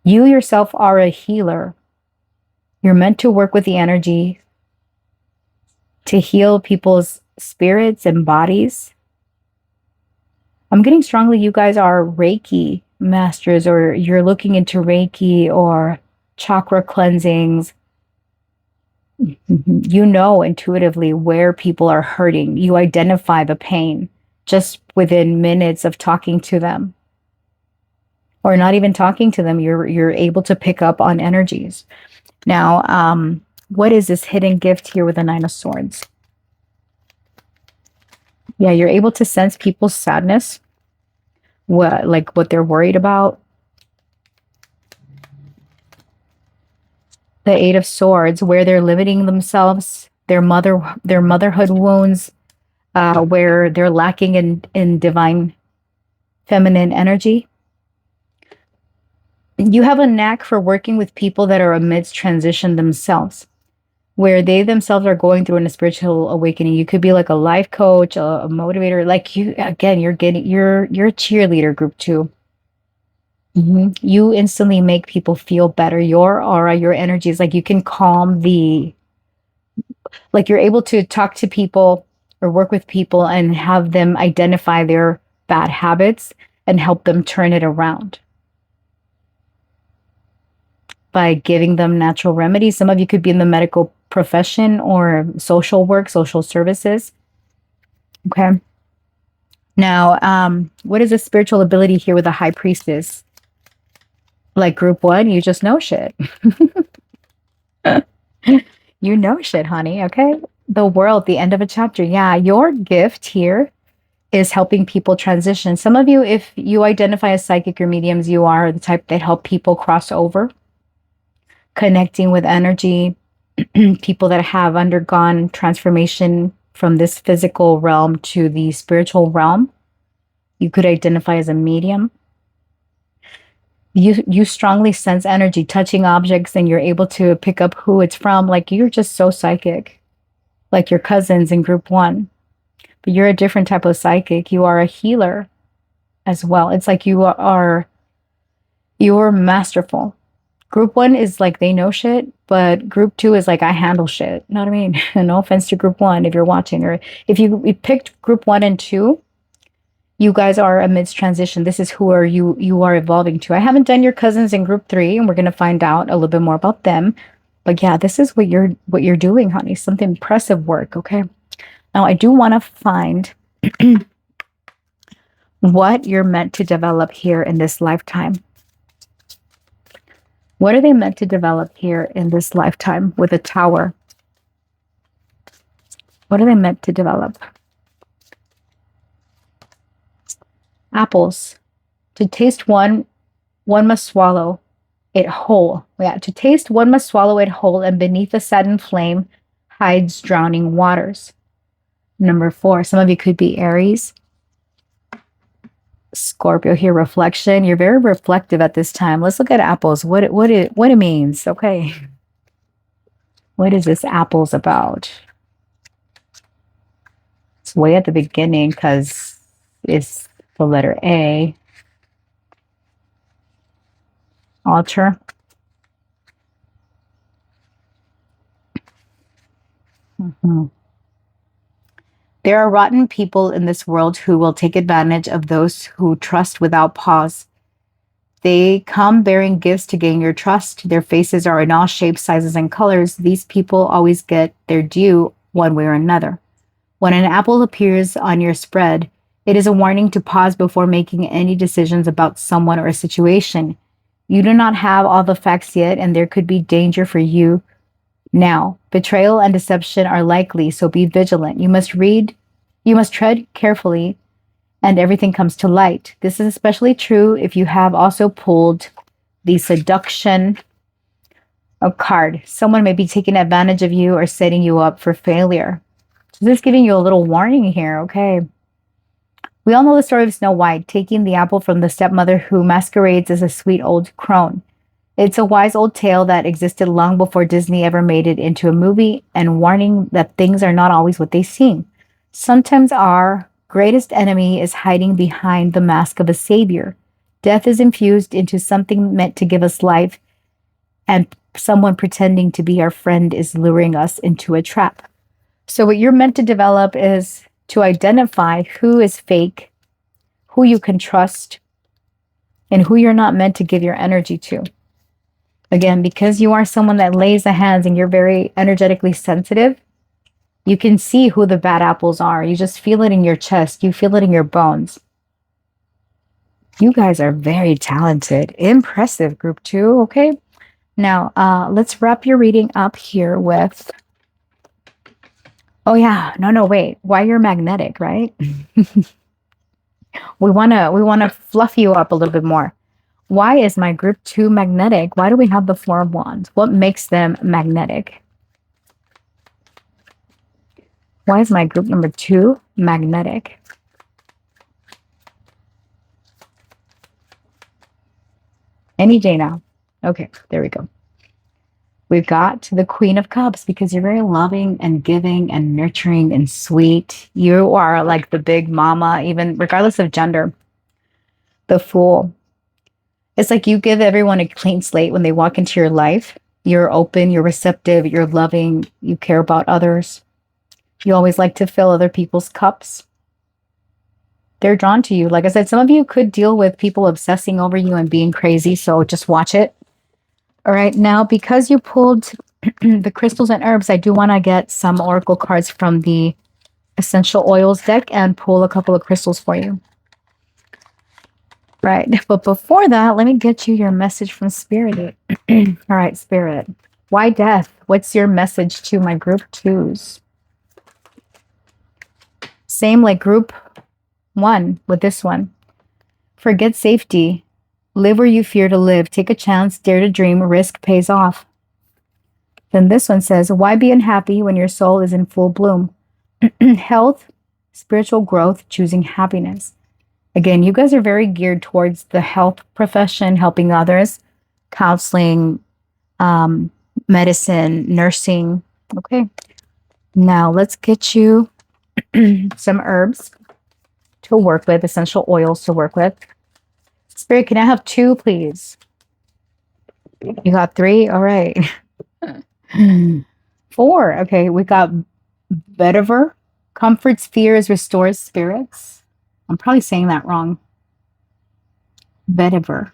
You yourself are a healer. You're meant to work with the energy to heal people's spirits and bodies. I'm getting strongly you guys are Reiki masters, or you're looking into Reiki or chakra cleansings. You know intuitively where people are hurting. You identify the pain just within minutes of talking to them. Or not even talking to them, you're able to pick up on energies. Now, what is this hidden gift here with the Nine of Swords? Yeah, you're able to sense people's sadness, what they're worried about. The Eight of Swords, where they're limiting themselves, their motherhood wounds, where they're lacking in divine feminine energy. You have a knack for working with people that are amidst transition themselves, where they themselves are going through a spiritual awakening. You could be like a life coach, a motivator. Like you, again, you're a cheerleader group too. You instantly make people feel better. Your aura, your energy is like you can calm like you're able to talk to people or work with people and have them identify their bad habits and help them turn it around by giving them natural remedies. Some of you could be in the medical profession or social work, social services. Okay. Now, what is the spiritual ability here with the High Priestess? Like group one, you just know shit. You know shit, honey. Okay. The World, the end of a chapter. Yeah, your gift here is helping people transition. Some of you, if you identify as psychic or mediums, you are the type that help people cross over, connecting with energy, people that have undergone transformation from this physical realm to the spiritual realm. You could identify as a medium. You strongly sense energy, touching objects, and you're able to pick up who it's from. Like you're just so psychic, like your cousins in group one. But you're a different type of psychic. You are a healer as well. It's like you're masterful. Group one is like they know shit, but group two is like I handle shit. You know what I mean? No offense to group one if you're watching, or if you picked group one and two, you guys are amidst transition. This is who you are evolving to. I haven't done your cousins in group three, and we're gonna find out a little bit more about them. But yeah, this is what you're doing, honey. Something impressive work. Okay. Now I do want to find what you're meant to develop here in this lifetime. What are they meant to develop here in this lifetime with a Tower? What are they meant to develop? Apples. To taste one must swallow it whole. Yeah, to taste one must swallow it whole, and beneath the sudden flame hides drowning waters. Number 4. Some of you could be Aries. Scorpio here, reflection. You're very reflective at this time. Let's look at apples. What it means. Okay. What is this apples about? It's way at the beginning because it's the letter A. Altar. There are rotten people in this world who will take advantage of those who trust without pause. They come bearing gifts to gain your trust. Their faces are in all shapes, sizes, and colors. These people always get their due one way or another. When an apple appears on your spread, it is a warning to pause before making any decisions about someone or a situation. You do not have all the facts yet, and there could be danger for you now. Betrayal and deception are likely, so be vigilant. You must tread carefully, and everything comes to light. This is especially true if you have also pulled the seduction card. Someone may be taking advantage of you or setting you up for failure. So this is giving you a little warning here, okay? We all know the story of Snow White, taking the apple from the stepmother who masquerades as a sweet old crone. It's a wise old tale that existed long before Disney ever made it into a movie, and warning that things are not always what they seem. Sometimes our greatest enemy is hiding behind the mask of a savior. Death is infused into something meant to give us life, and someone pretending to be our friend is luring us into a trap. So what you're meant to develop is to identify who is fake, who you can trust, and who you're not meant to give your energy to. Again, because you are someone that lays the hands and you're very energetically sensitive, you can see who the bad apples are. You just feel it in your chest. You feel it in your bones. You guys are very talented. Impressive, group 2, okay? Now, let's wrap your reading up here with... Oh yeah, no, wait. Why you're magnetic, right? we wanna fluff you up a little bit more. Why is my group 2 magnetic? Why do we have the Four of Wands? What makes them magnetic? Why is my group number 2 magnetic? Any day now. Okay, there we go. We've got the Queen of Cups because you're very loving and giving and nurturing and sweet. You are like the big mama, even regardless of gender. The Fool. It's like you give everyone a clean slate when they walk into your life. You're open, you're receptive, you're loving, you care about others. You always like to fill other people's cups. They're drawn to you. Like I said, some of you could deal with people obsessing over you and being crazy, so just watch it. All right, now because you pulled the crystals and herbs, I do want to get some oracle cards from the essential oils deck and pull a couple of crystals for you. Right, but before that, let me get you your message from Spirit. All right, Spirit. Why death? What's your message to my group 2s? Same like group 1 with this one. Forget safety. Live where you fear to live. Take a chance. Dare to dream. Risk pays off. Then this one says, why be unhappy when your soul is in full bloom? Health, spiritual growth, choosing happiness. Again, you guys are very geared towards the health profession, helping others, counseling, medicine, nursing. Okay. Now let's get you some herbs to work with, essential oils to work with. Spirit, can I have 2, please? You got 3? All right. 4. Okay, we got vetiver. Comforts fears, restores spirits. I'm probably saying that wrong. Vetiver.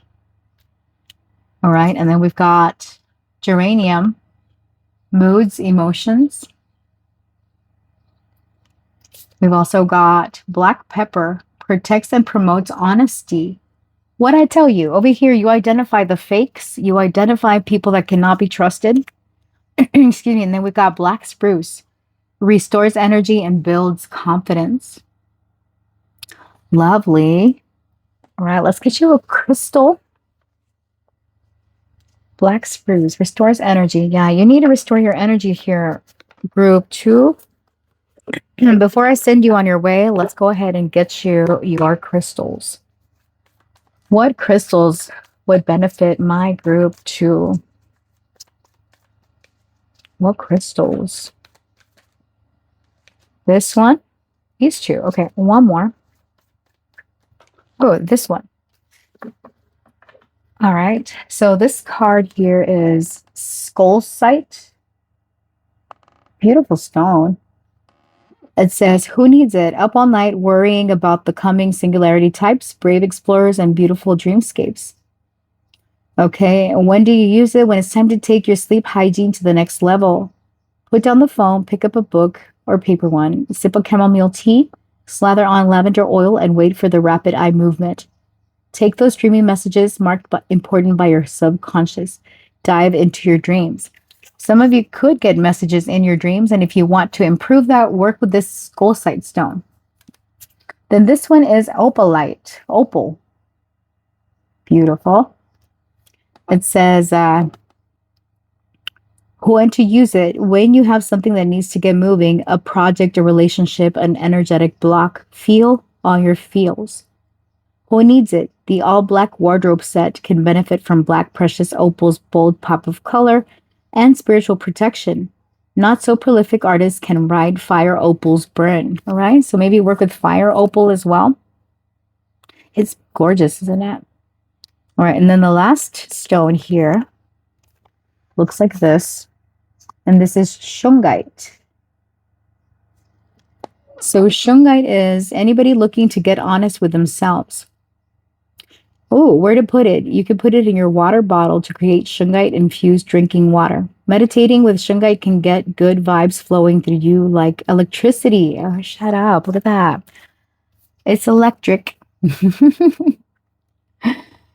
All right, and then we've got geranium. Moods, emotions. We've also got black pepper. Protects and promotes honesty. What I tell you, over here, you identify the fakes. You identify people that cannot be trusted. Excuse me. And then we've got black spruce. Restores energy and builds confidence. Lovely. All right, let's get you a crystal. Black spruce. Restores energy. Yeah, you need to restore your energy here, group 2. Before I send you on your way, let's go ahead and get you your crystals. What crystals would benefit my group 2? What crystals? This one? These 2. Okay, one more. Oh, this one. All right. So this card here is Skull Sight. Beautiful stone. It says, who needs it? Up all night worrying about the coming singularity types, brave explorers, and beautiful dreamscapes. Okay, and when do you use it? When it's time to take your sleep hygiene to the next level. Put down the phone, pick up a book or paper one, sip a chamomile tea, slather on lavender oil, and wait for the rapid eye movement. Take those dreamy messages marked by important by your subconscious. Dive into your dreams. Some of you could get messages in your dreams, and if you want to improve that, work with this goalsite stone. Then this one is opalite. Opal. Beautiful. It says, when to use it, when you have something that needs to get moving, a project, a relationship, an energetic block, feel all your feels. Who needs it? The all-black wardrobe set can benefit from black precious opal's bold pop of color and spiritual protection. Not so prolific artists can ride fire opal's burn. All right, so maybe work with fire opal as well. It's gorgeous, isn't it? All right, and then the last stone here looks like this. And this is shungite. So shungite is anybody looking to get honest with themselves. Oh, where to put it? You can put it in your water bottle to create shungite-infused drinking water. Meditating with shungite can get good vibes flowing through you like electricity. Oh, shut up. Look at that. It's electric.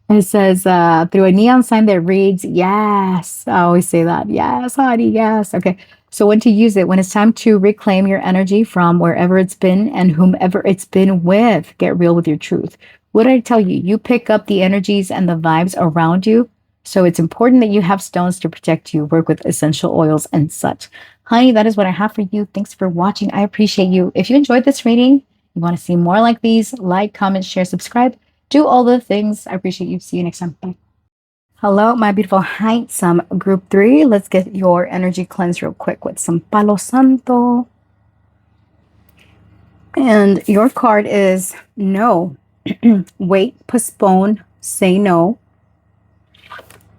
It says, through a neon sign that reads, yes. I always say that. Yes, honey, yes. Okay. So when to use it? When it's time to reclaim your energy from wherever it's been and whomever it's been with. Get real with your truth. What did I tell you? You pick up the energies and the vibes around you. So it's important that you have stones to protect you. Work with essential oils and such. Honey, that is what I have for you. Thanks for watching. I appreciate you. If you enjoyed this reading, you want to see more like these, like, comment, share, subscribe. Do all the things. I appreciate you. See you next time. Bye. Hello, my beautiful handsome group 3. Let's get your energy cleansed real quick with some Palo Santo. And your card is no. Wait, postpone, say no.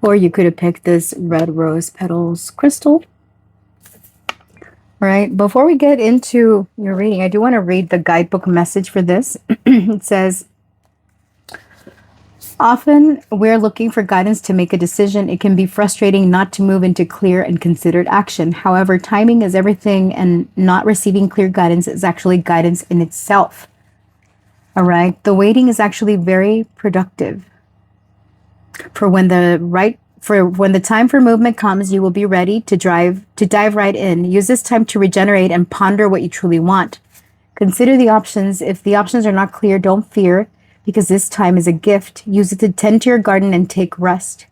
Or you could have picked this red rose petals crystal. All right, before we get into your reading, I do want to read the guidebook message for this. It says, often we're looking for guidance to make a decision. It can be frustrating not to move into clear and considered action. However, timing is everything, and not receiving clear guidance is actually guidance in itself. All right. The waiting is actually very productive. For when the time for movement comes, you will be ready to dive right in. Use this time to regenerate and ponder what you truly want. Consider the options. If the options are not clear, don't fear, because this time is a gift. Use it to tend to your garden and take rest.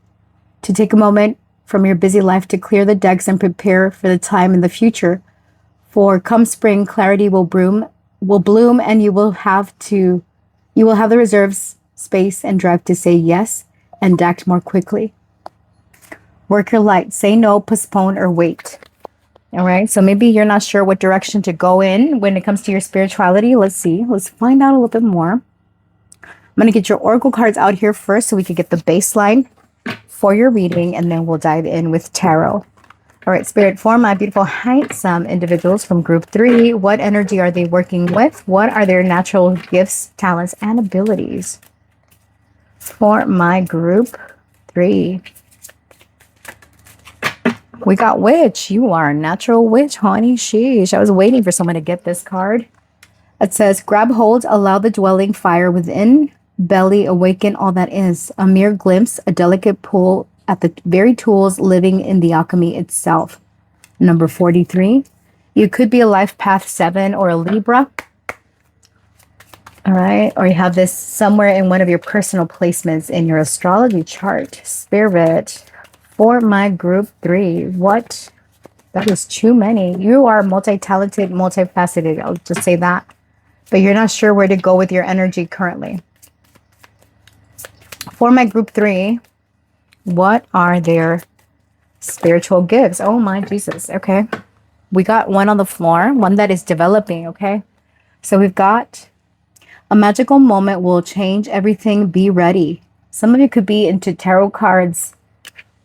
To take a moment from your busy life to clear the decks and prepare for the time in the future. For come spring, clarity will bloom, and you will have the reserves, space, and drive to say yes and act more quickly. Work your light. Say no, postpone, or wait. All right. So maybe you're not sure what direction to go in when it comes to your spirituality. Let's see. Let's find out a little bit more. I'm going to get your oracle cards out here first so we can get the baseline for your reading, and then we'll dive in with tarot. All right, Spirit, for my beautiful, handsome individuals from group 3, what energy are they working with? What are their natural gifts, talents, and abilities? For my group 3, we got witch. You are a natural witch, honey. Sheesh. I was waiting for someone to get this card. It says, grab hold, allow the dwelling fire within, belly, awaken all that is. A mere glimpse, a delicate pull at the very tools living in the alchemy itself. Number 43. You could be a life path 7 or a Libra. All right. Or you have this somewhere in one of your personal placements in your astrology chart. Spirit, for my group 3. What? That is too many. You are multi-talented, multifaceted. I'll just say that. But you're not sure where to go with your energy currently. For my group 3, what are their spiritual gifts? Oh my Jesus. Okay. We got one on the floor, one that is developing. Okay. So we've got a magical moment will change everything. Be ready. Some of you could be into tarot cards,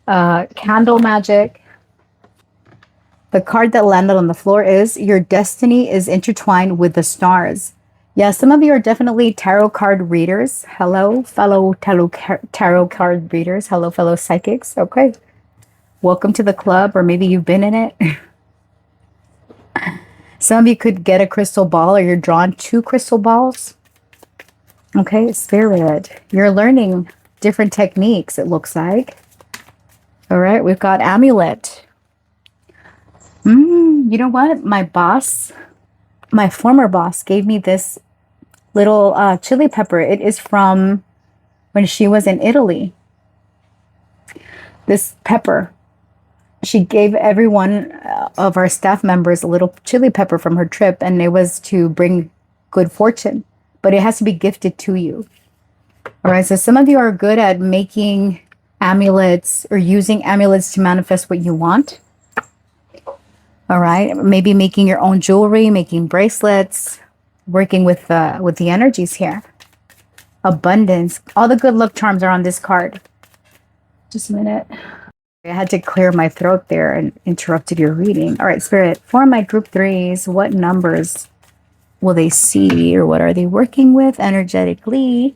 candle magic. The card that landed on the floor is your destiny is intertwined with the stars. Yeah, some of you are definitely tarot card readers. Hello, fellow tarot card readers. Hello, fellow psychics. Okay. Welcome to the club, or maybe you've been in it. Some of you could get a crystal ball, or you're drawn to crystal balls. Okay, Spirit. You're learning different techniques, it looks like. All right, we've got amulet. You know what? My boss, my former boss, gave me this little chili pepper. It is from when she was in Italy. This pepper. She gave every one of our staff members a little chili pepper from her trip, and it was to bring good fortune, but it has to be gifted to you. All right, so some of you are good at making amulets or using amulets to manifest what you want. All right, maybe making your own jewelry, making bracelets, working with the energies here. Abundance. All the good luck charms are on this card. Just a minute. I had to clear my throat there and interrupted your reading. All right, Spirit, for my group threes, what numbers will they see or what are they working with energetically?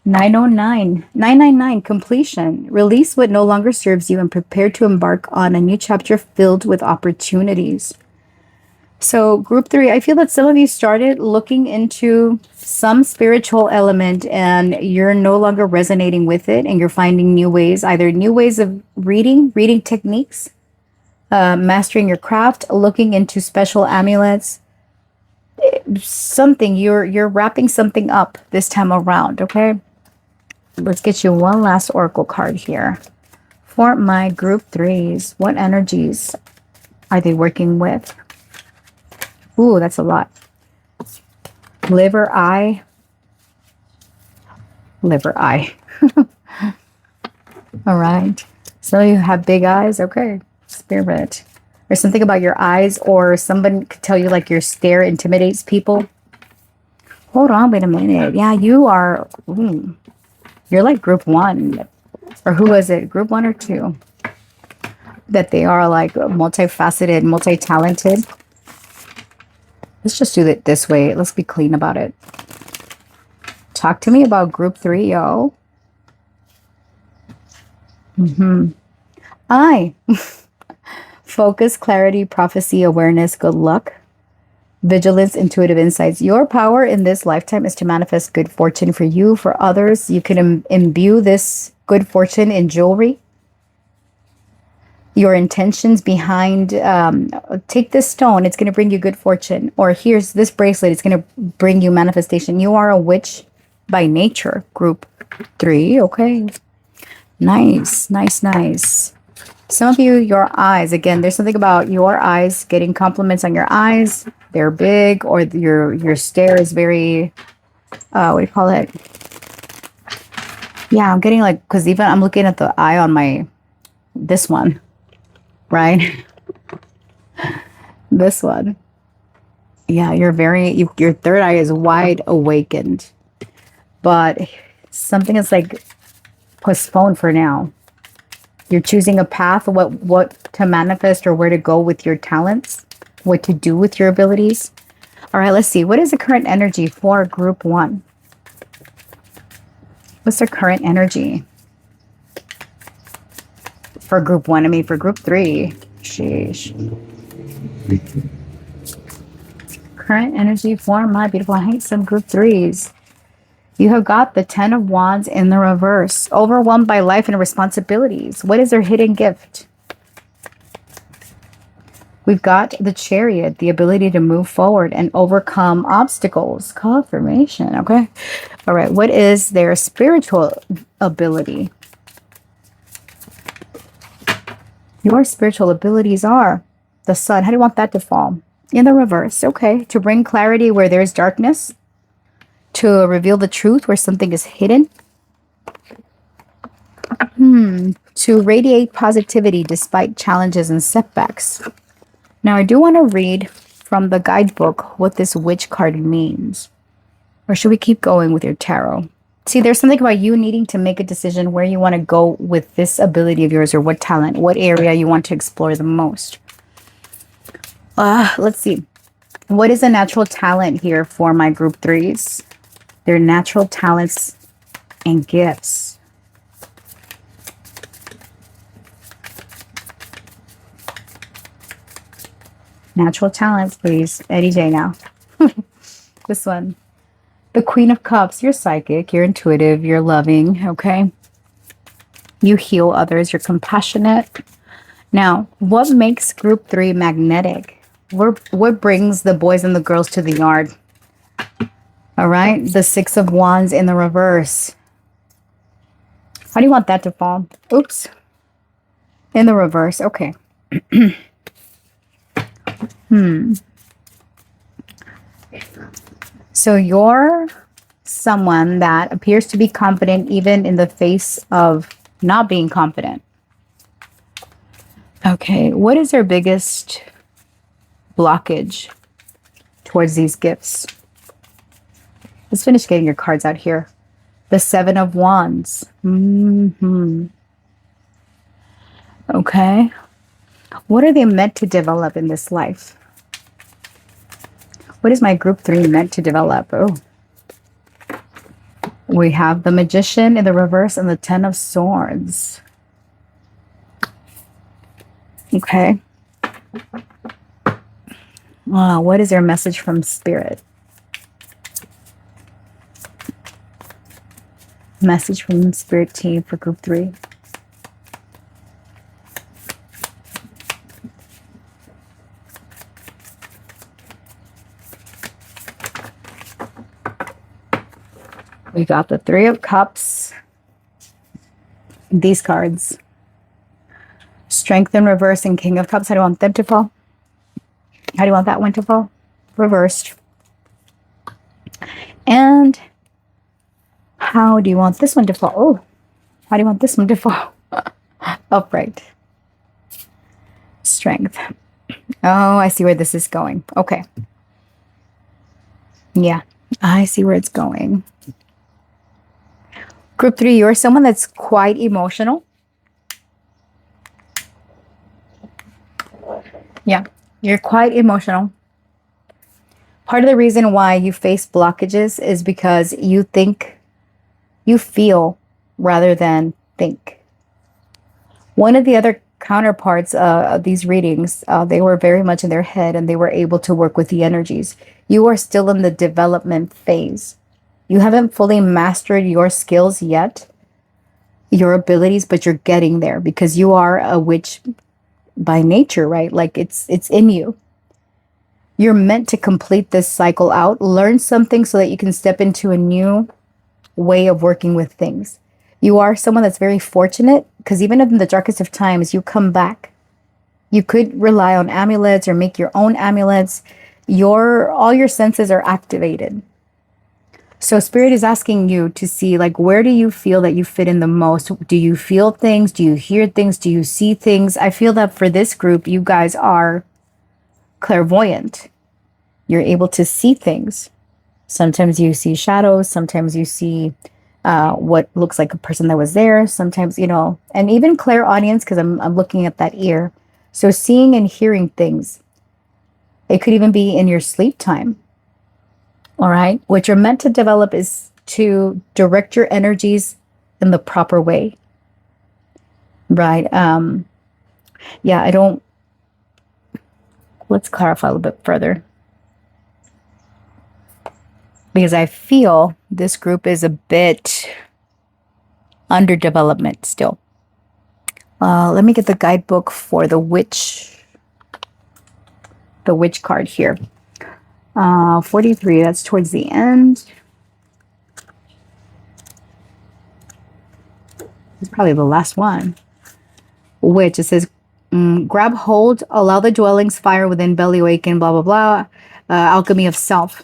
909, 999, completion. Release what no longer serves you and prepare to embark on a new chapter filled with opportunities. So group three, I feel that some of you started looking into some spiritual element and you're no longer resonating with it and you're finding new ways, either new ways of reading techniques, mastering your craft, looking into special amulets, something, you're wrapping something up this time around, okay? Let's get you one last oracle card here. For my group threes, what energies are they working with? Ooh, that's a lot. Liver eye. Liver eye. All right. So you have big eyes. Okay. Spirit. There's something about your eyes, or someone could tell you like your stare intimidates people. Hold on, wait a minute. Yeah, you are. You're like group one. Or who is it? Group one or two? That they are like multifaceted, multi-talented. Let's just do it this way. Let's be clean about it. Talk to me about group three, yo. I focus, clarity, prophecy, awareness, good luck, vigilance, intuitive insights. Your power in this lifetime is to manifest good fortune for you, for others. You can imbue this good fortune in jewelry. Your intentions behind, take this stone, it's going to bring you good fortune. Or here's this bracelet, it's going to bring you manifestation. You are a witch by nature, group three. Okay. Nice, nice, nice. Some of you, your eyes, again, there's something about your eyes, getting compliments on your eyes. They're big, or your stare is very, what do you call it? Yeah, I'm getting like, because even I'm looking at the eye on this one. Right? This one. Yeah, your third eye is wide awakened. But something is like postponed for now. You're choosing a path, what to manifest or where to go with your talents, what to do with your abilities. All right, let's see. What is the current energy for group one? What's the current energy? For group one, I mean for group three. Sheesh. Current energy for my beautiful, handsome group threes. You have got the 10 of Wands in the reverse. Overwhelmed by life and responsibilities. What is their hidden gift? We've got the Chariot, the ability to move forward and overcome obstacles. Confirmation, okay? All right, what is their spiritual ability? Your spiritual abilities are the Sun. How do you want that to fall? In the reverse. Okay. To bring clarity where there's darkness. To reveal the truth where something is hidden. To radiate positivity despite challenges and setbacks. Now, I do want to read from the guidebook what this witch card means. Or should we keep going with your tarot? See, there's something about you needing to make a decision where you want to go with this ability of yours, or what talent, what area you want to explore the most. Let's see. What is a natural talent here for my group threes? Their natural talents and gifts. Natural talents, please. Eddie J now. This one. The Queen of Cups, you're psychic, you're intuitive, you're loving, okay? You heal others, you're compassionate. Now, what makes group 3 magnetic? What brings the boys and the girls to the yard? All right, the Six of Wands in the reverse. How do you want that to fall? Oops. In the reverse, okay. So you're someone that appears to be confident even in the face of not being confident. Okay, what is their biggest blockage towards these gifts? Let's finish getting your cards out here. The Seven of Wands. Okay. What are they meant to develop in this life? What is my group 3 meant to develop? Oh. We have the Magician in the reverse and the Ten of Swords. Okay. What is their message from Spirit? Message from the Spirit team for group 3. We got the Three of Cups. These cards. Strength in reverse and King of Cups. How do you want them to fall? How do you want that one to fall? Reversed. And how do you want this one to fall? Oh, how do you want this one to fall? Upright. Strength. Oh, I see where this is going. Okay. Yeah, I see where it's going. Group 3, you're someone that's quite emotional. Yeah, you're quite emotional. Part of the reason why you face blockages is because you feel rather than think. One of the other counterparts of these readings, they were very much in their head and they were able to work with the energies. You are still in the development phase. You haven't fully mastered your skills yet, your abilities, but you're getting there because you are a witch by nature, right? Like it's in you. You're meant to complete this cycle out, learn something so that you can step into a new way of working with things. You are someone that's very fortunate because even in the darkest of times, you come back. You could rely on amulets or make your own amulets. All your senses are activated. So Spirit is asking you to see, like, where do you feel that you fit in the most? Do you feel things? Do you hear things? Do you see things? I feel that for this group, you guys are clairvoyant. You're able to see things. Sometimes you see shadows. Sometimes you see what looks like a person that was there. Sometimes, and even clairaudience, because I'm looking at that ear. So seeing and hearing things. It could even be in your sleep time. All right. What you're meant to develop is to direct your energies in the proper way. Right. Yeah, let's clarify a little bit further. Because I feel this group is a bit under development still. Let me get the guidebook for the witch card here. 43, that's towards the end. It's probably the last one. Witch, it says, grab hold, allow the dwellings fire within belly awaken, blah, blah, blah. Alchemy of self.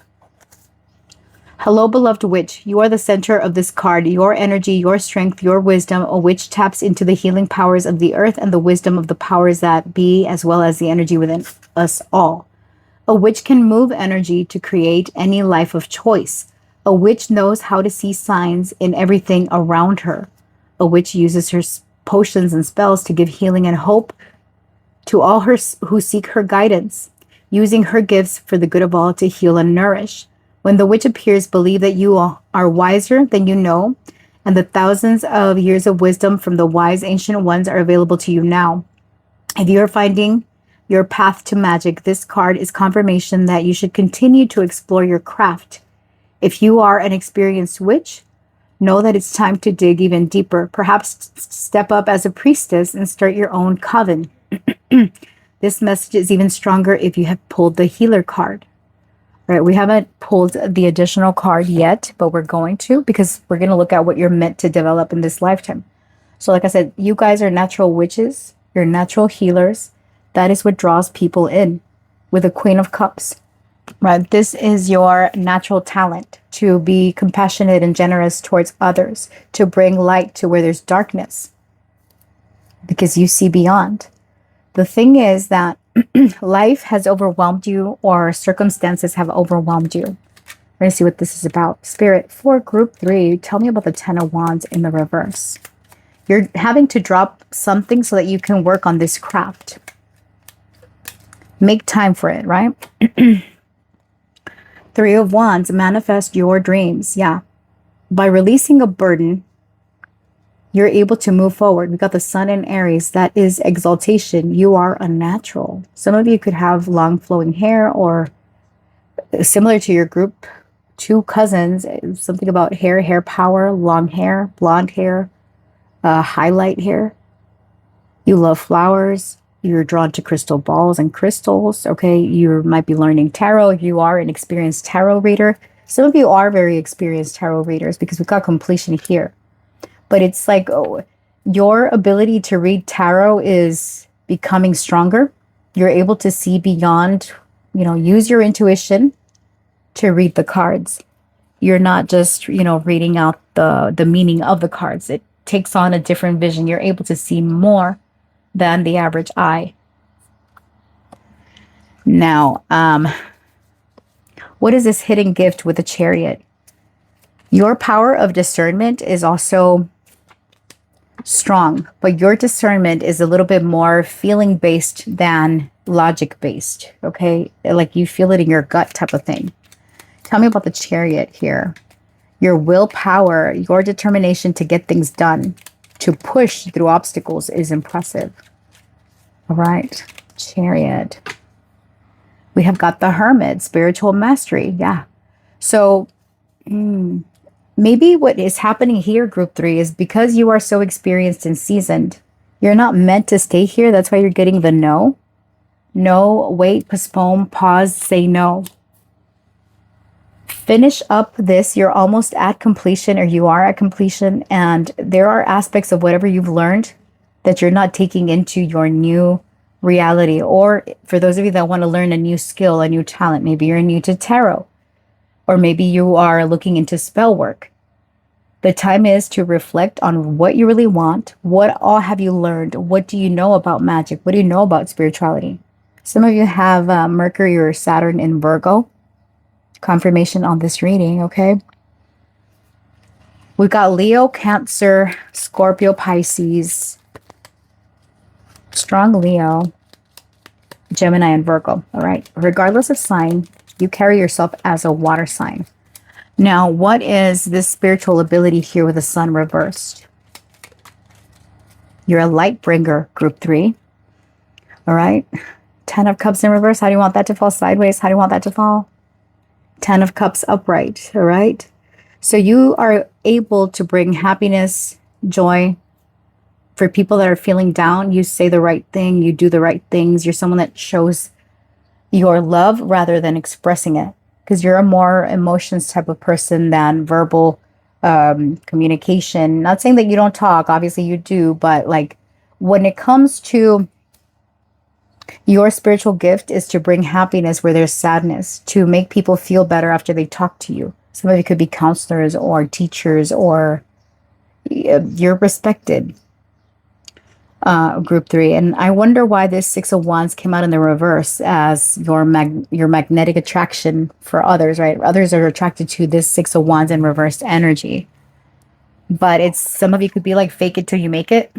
Hello, beloved witch. You are the center of this card. Your energy, your strength, your wisdom. A witch taps into the healing powers of the earth and the wisdom of the powers that be, as well as the energy within us all. A witch can move energy to create any life of choice. A witch knows how to see signs in everything around her. A witch uses her potions and spells to give healing and hope to all who seek her guidance, using her gifts for the good of all to heal and nourish. When the witch appears, believe that you are wiser than you know, and the thousands of years of wisdom from the wise ancient ones are available to you now. If you are finding your path to magic, this card is confirmation that you should continue to explore your craft. If you are an experienced witch, know that it's time to dig even deeper. Perhaps step up as a priestess and start your own coven. This message is even stronger if you have pulled the healer card. Right? We haven't pulled the additional card yet, but we're going to, because we're going to look at what you're meant to develop in this lifetime. So like I said, you guys are natural witches. You're natural healers. That is what draws people in with the Queen of Cups. Right? This is your natural talent, to be compassionate and generous towards others, to bring light to where there's darkness, because you see beyond. The thing is that life has overwhelmed you, or circumstances have overwhelmed you. We're going to see what this is about. Spirit, for group 3, tell me about the 10 of Wands in the reverse. You're having to drop something so that you can work on this craft. Make time for it, right? 3 of Wands, manifest your dreams. Yeah. By releasing a burden, you're able to move forward. We got the Sun in Aries. That is exaltation. You are a natural. Some of you could have long flowing hair, or similar to your group 2 cousins, something about hair power, long hair, blonde hair, highlight hair. You love flowers. You're drawn to crystal balls and crystals. Okay. You might be learning tarot. You are an experienced tarot reader. Some of you are very experienced tarot readers, because we've got completion here. But it's like, oh, your ability to read tarot is becoming stronger. You're able to see beyond, use your intuition to read the cards. You're not just, reading out the meaning of the cards. It takes on a different vision. You're able to see more than the average eye. Now, what is this hidden gift with the Chariot? Your power of discernment is also strong, but your discernment is a little bit more feeling based than logic based. Okay, like you feel it in your gut type of thing. Tell me about the Chariot here. Your willpower, your determination to get things done, to push through obstacles is impressive. All right, Chariot. We have got the Hermit, spiritual mastery. Yeah. So maybe what is happening here, group 3, is because you are so experienced and seasoned, you're not meant to stay here. That's why you're getting the no. No, wait, postpone, pause, say no. Finish up this. You're almost at completion, or you are at completion. And there are aspects of whatever you've learned that you're not taking into your new reality. Or for those of you that want to learn a new skill, a new talent, maybe you're new to tarot, or maybe you are looking into spell work. The time is to reflect on what you really want. What all have you learned? What do you know about magic? What do you know about spirituality? Some of you have Mercury or Saturn in Virgo. Confirmation on this reading, okay? We've got Leo, Cancer, Scorpio, Pisces, strong Leo, Gemini, and Virgo. All right. Regardless of sign, you carry yourself as a water sign. Now, what is this spiritual ability here with the Sun reversed? You're a light bringer, group 3. All right. 10 of Cups in reverse. How do you want that to fall sideways? How do you want that to fall? 10 of Cups upright. All right. So you are able to bring happiness, joy. For people that are feeling down, you say the right thing. You do the right things. You're someone that shows your love rather than expressing it, because you're a more emotions type of person than verbal communication. Not saying that you don't talk, obviously you do, but like when it comes to your spiritual gift is to bring happiness where there's sadness, to make people feel better after they talk to you. Some of you could be counselors or teachers, or you're respected. Group 3. And I wonder why this 6 of Wands came out in the reverse as your magnetic attraction for others, right? Others are attracted to this 6 of Wands in reversed energy. But it's, some of you could be like, fake it till you make it.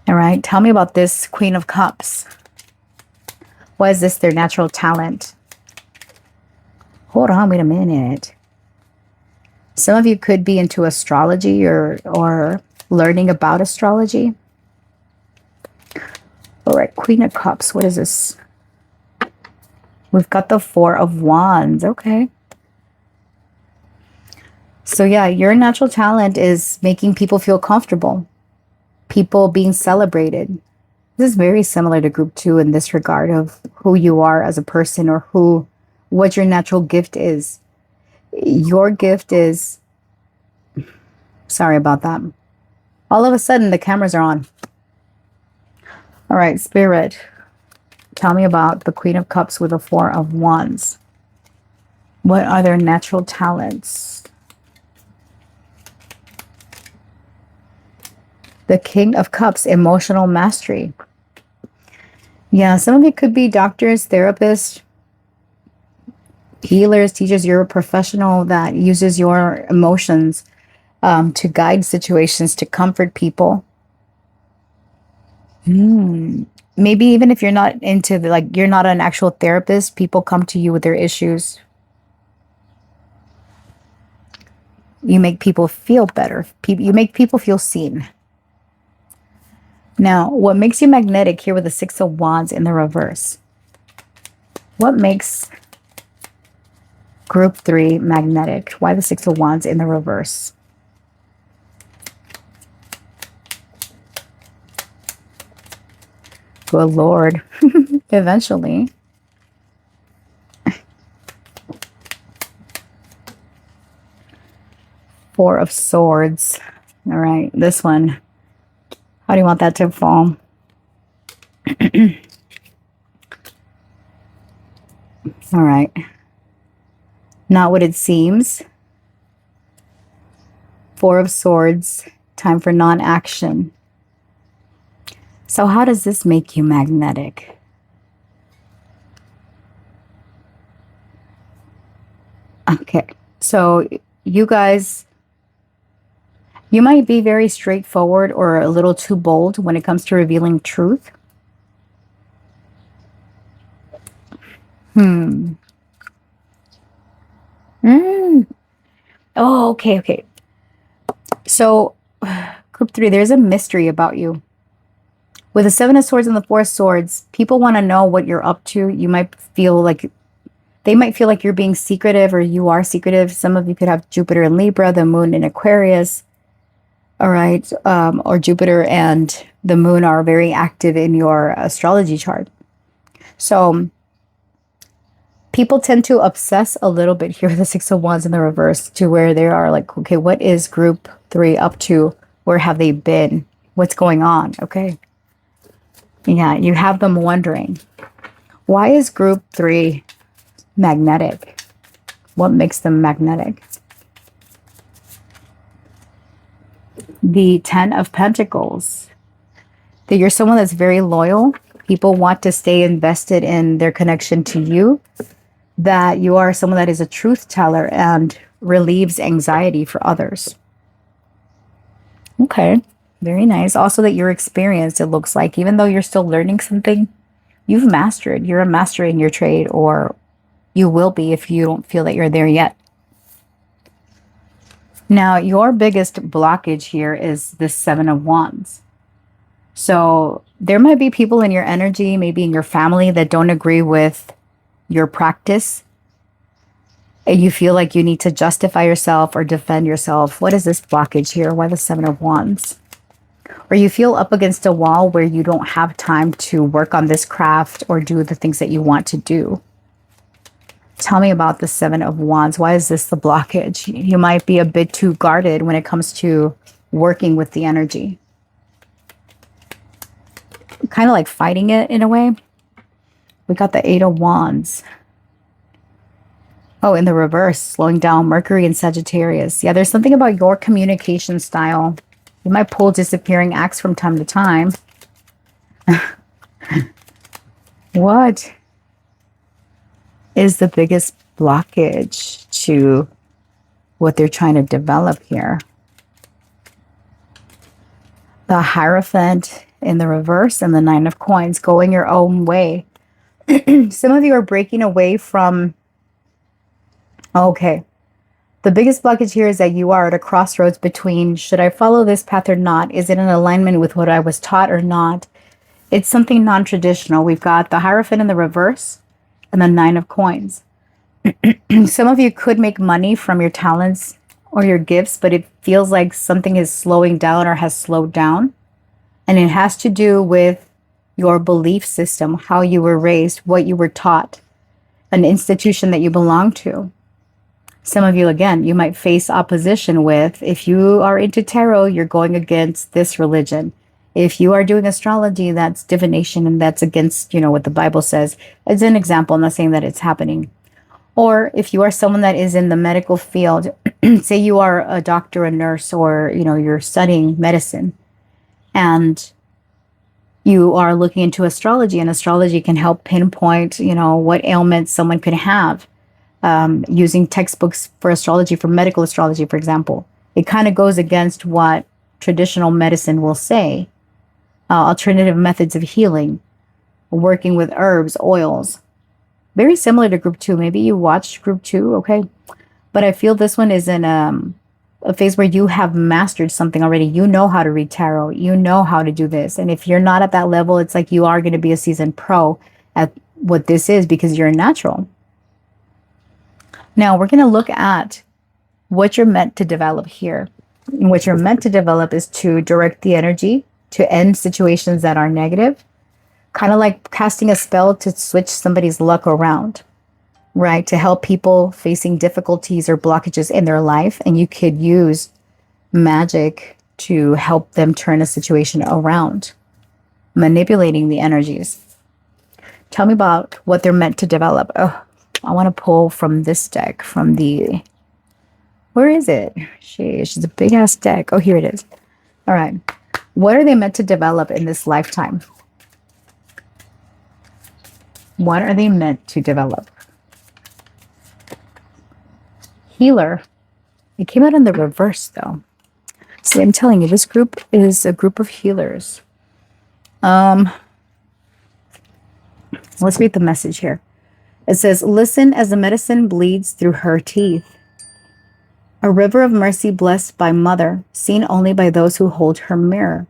All right. Tell me about this Queen of Cups. Why is this their natural talent? Hold on, wait a minute. Some of you could be into astrology or learning about astrology. All right, Queen of Cups. What is this? We've got the 4 of Wands. Okay. So yeah, your natural talent is making people feel comfortable, people being celebrated. This is very similar to group 2 in this regard of who you are as a person, or what your natural gift is. Your gift is, sorry about that. All of a sudden the cameras are on. All right, Spirit, tell me about the Queen of Cups with the Four of Wands. What are their natural talents? The King of Cups, emotional mastery. Yeah, some of you could be doctors, therapists, healers, teachers. You're a professional that uses your emotions to guide situations, to comfort people. Maybe even if you're not into you're not an actual therapist, people come to you with their issues. You make people feel better. You make people feel seen. Now, what makes you magnetic here with the Six of Wands in the reverse? What makes group 3 magnetic? Why the Six of Wands in the reverse? Good Lord. Eventually. Four of Swords. All right, this one. How do you want that to fall? All right. Not what it seems. Four of Swords. Time for non-action. So how does this make you magnetic? Okay. So you guys, you might be very straightforward or a little too bold when it comes to revealing truth. Oh, okay. So, group 3, there's a mystery about you. With the Seven of Swords and the Four of Swords, people want to know what you're up to. You might feel like, they might feel like you're being secretive, or you are secretive. Some of you could have Jupiter in Libra, the moon in Aquarius. All right. Or Jupiter and the moon are very active in your astrology chart. So people tend to obsess a little bit here with the Six of Wands in the reverse, to where they are like, okay, what is group 3 up to? Where have they been? What's going on? Okay. Yeah, you have them wondering, why is group 3 magnetic? What makes them magnetic? The Ten of Pentacles. That you're someone that's very loyal. People want to stay invested in their connection to you. That you are someone that is a truth teller and relieves anxiety for others. Okay, very nice. Also that you're experienced, it looks like. Even though you're still learning something, you've mastered. You're a master in your trade, or you will be if you don't feel that you're there yet. Now, your biggest blockage here is the Seven of Wands. So there might be people in your energy, maybe in your family, that don't agree with your practice. And you feel like you need to justify yourself or defend yourself. What is this blockage here? Why the Seven of Wands? Or you feel up against a wall where you don't have time to work on this craft or do the things that you want to do. Tell me about the Seven of Wands. Why is this the blockage? You might be a bit too guarded when it comes to working with the energy. Kind of like fighting it in a way. We got the Eight of Wands. Oh, in the reverse, slowing down, Mercury and Sagittarius. Yeah, there's something about your communication style. You might pull disappearing acts from time to time. What is the biggest blockage to what they're trying to develop here? The Hierophant in the reverse and the Nine of Coins, going your own way. Some of you are breaking away from... Okay. The biggest blockage here is that you are at a crossroads between, should I follow this path or not? Is it in alignment with what I was taught or not? It's something non-traditional. We've got the Hierophant in the reverse and the Nine of Coins. Some of you could make money from your talents or your gifts, but it feels like something is slowing down or has slowed down. And it has to do with your belief system, how you were raised, what you were taught, an institution that you belong to. Some of you, again, you might face opposition with, if you are into tarot, you're going against this religion. If you are doing astrology, that's divination and that's against, what the Bible says. As an example, I'm not saying that it's happening. Or if you are someone that is in the medical field, say you are a doctor, a nurse, or, you're studying medicine and you are looking into astrology, and astrology can help pinpoint, what ailments someone could have. Using textbooks for astrology, for medical astrology, for example. It kind of goes against what traditional medicine will say. Alternative methods of healing, working with herbs, oils. Very similar to group 2. Maybe you watched group 2, okay? But I feel this one is in a phase where you have mastered something already. You know how to read tarot. You know how to do this. And if you're not at that level, it's like you are going to be a seasoned pro at what this is because you're a natural. Now, we're going to look at what you're meant to develop here. And what you're meant to develop is to direct the energy, to end situations that are negative, kind of like casting a spell to switch somebody's luck around, right? To help people facing difficulties or blockages in their life. And you could use magic to help them turn a situation around, manipulating the energies. Tell me about what they're meant to develop. Oh, I want to pull from this deck, from the, where is it? She's a big ass deck. Oh, here it is. All right. What are they meant to develop in this lifetime? What are they meant to develop? Healer. It came out in the reverse though. See, I'm telling you, this group is a group of healers. Let's read the message here. It says, listen as the medicine bleeds through her teeth. A river of mercy blessed by mother, seen only by those who hold her mirror.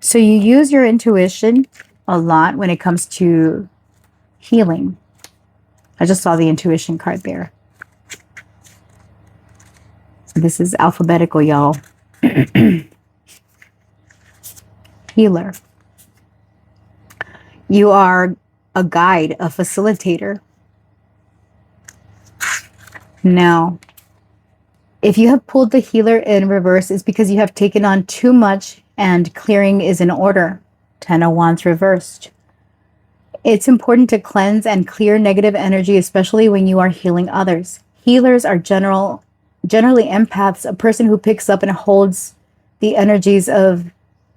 So you use your intuition a lot when it comes to healing. I just saw the intuition card there. This is alphabetical, y'all. Healer. You are a guide, a facilitator. Now, if you have pulled the healer in reverse, it's because you have taken on too much and clearing is in order. 10 of Wands reversed. It's important to cleanse and clear negative energy, especially when you are healing others. Healers are generally empaths, a person who picks up and holds the energies of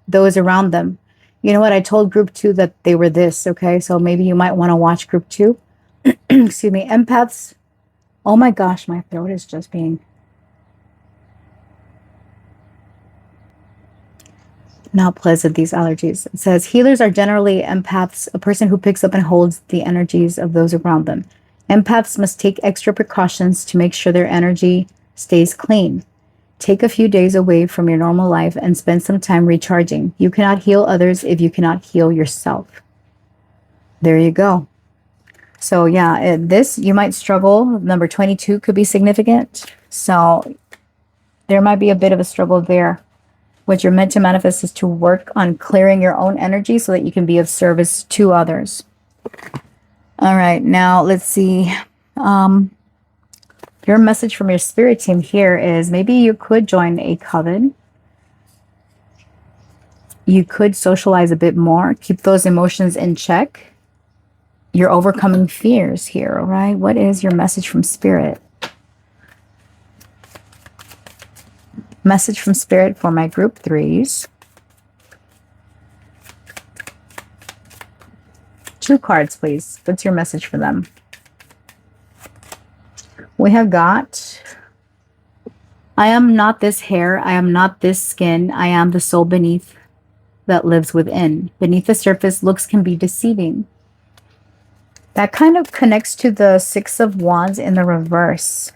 those around them. You know what? I told group 2 that they were this, okay? So maybe you might want to watch group 2. Excuse me. Empaths. Oh my gosh, my throat is just being not pleasant, these allergies. It says, healers are generally empaths, a person who picks up and holds the energies of those around them. Empaths must take extra precautions to make sure their energy stays clean. Take a few days away from your normal life and spend some time recharging. You cannot heal others if you cannot heal yourself. There you go. So yeah, this, you might struggle. Number 22 could be significant. So there might be a bit of a struggle there. What you're meant to manifest is to work on clearing your own energy so that you can be of service to others. All right, now let's see. Your message from your spirit team here is maybe you could join a coven. You could socialize a bit more. Keep those emotions in check. You're overcoming fears here, all right? What is your message from spirit? Message from spirit for my group 3s. 2 cards, please. What's your message for them? We have got, I am not this hair. I am not this skin. I am the soul beneath that lives within. Beneath the surface, looks can be deceiving. That kind of connects to the 6 of Wands in the reverse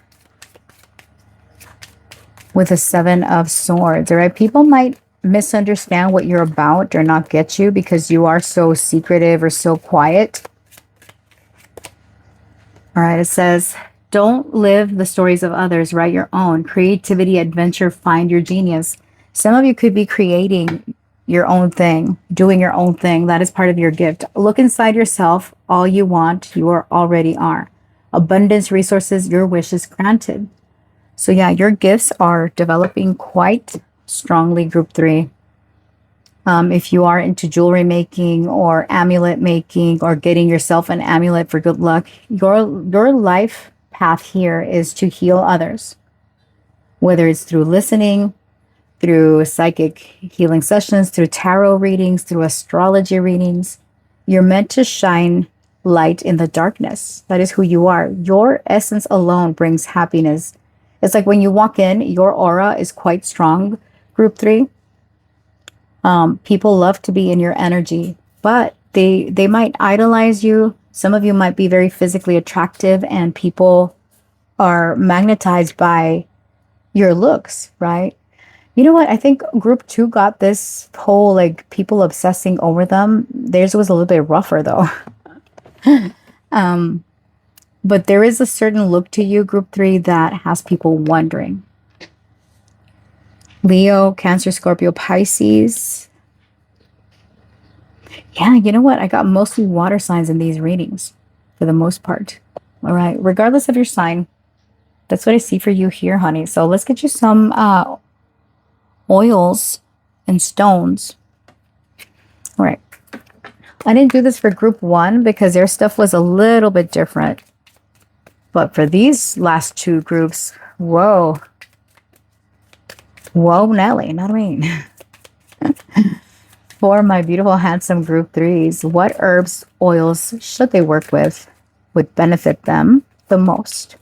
with the 7 of Swords. All right, people might misunderstand what you're about or not get you because you are so secretive or so quiet. All right, it says, Don't live the stories of others, write your own. Creativity, adventure, find your genius. Some of you could be creating your own thing, doing your own thing. That is part of your gift. Look inside yourself. All you want, you already are. Abundance, resources, your wish is granted. So yeah, your gifts are developing quite strongly, group 3. If you are into jewelry making or amulet making or getting yourself an amulet for good luck, your life path here is to heal others, whether it's through listening, through psychic healing sessions, through tarot readings, through astrology readings. You're meant to shine light in the darkness. That is who you are. Your essence alone brings happiness. It's like when you walk in, your aura is quite strong, group 3. People love to be in your energy, but they might idolize you. Some of you might be very physically attractive and people are magnetized by your looks, right? You know what? I think group 2 got this whole like people obsessing over them. Theirs was a little bit rougher though. But there is a certain look to you, group 3, that has people wondering. Leo, Cancer, Scorpio, Pisces. Yeah, you know what? I got mostly water signs in these readings for the most part. All right. Regardless of your sign, that's what I see for you here, honey. So let's get you some oils and stones. All right. I didn't do this for group 1 because their stuff was a little bit different. But for these last 2 groups, whoa. Whoa, Nelly, not me. For my beautiful, handsome group 3s, what herbs, oils should they work with would benefit them the most?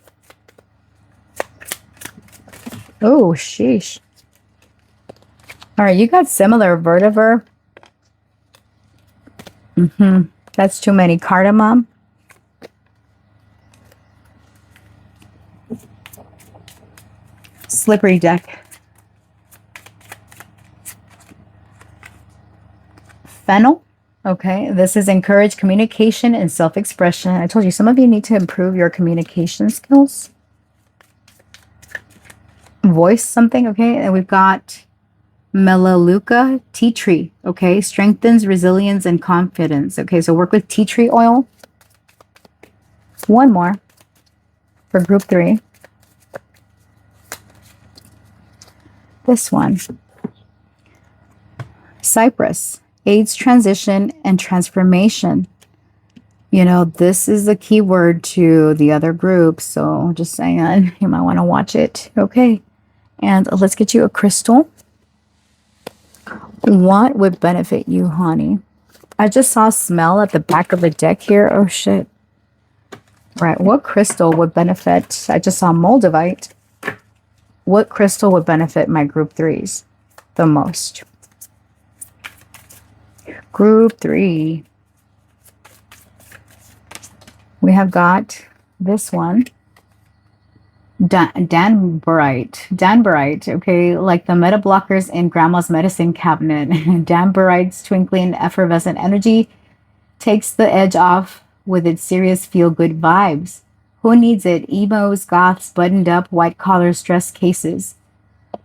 Oh, sheesh. All right, you got similar vertebrae. That's too many. Cardamom. Slippery deck. Fennel. Okay, this is encourage communication and self-expression. I told you some of you need to improve your communication skills. Voice something, okay? And we've got Melaleuca tea tree, okay? Strengthens resilience and confidence. Okay, so work with tea tree oil. One more for group 3. This one. Cypress aids transition and transformation. You know, this is the key word to the other groups. So just saying, you might want to watch it. Okay. And let's get you a crystal. What would benefit you, honey? I just saw smell at the back of the deck here. Oh, shit. Right. What crystal would benefit? I just saw moldavite. What crystal would benefit my group 3s the most? Group 3. We have got this one. Danbarite, okay, like the meta blockers in grandma's medicine cabinet. Danbarite's twinkling effervescent energy takes the edge off with its serious feel-good vibes. Who needs it? Emos, goths, buttoned up, white-collar stress cases.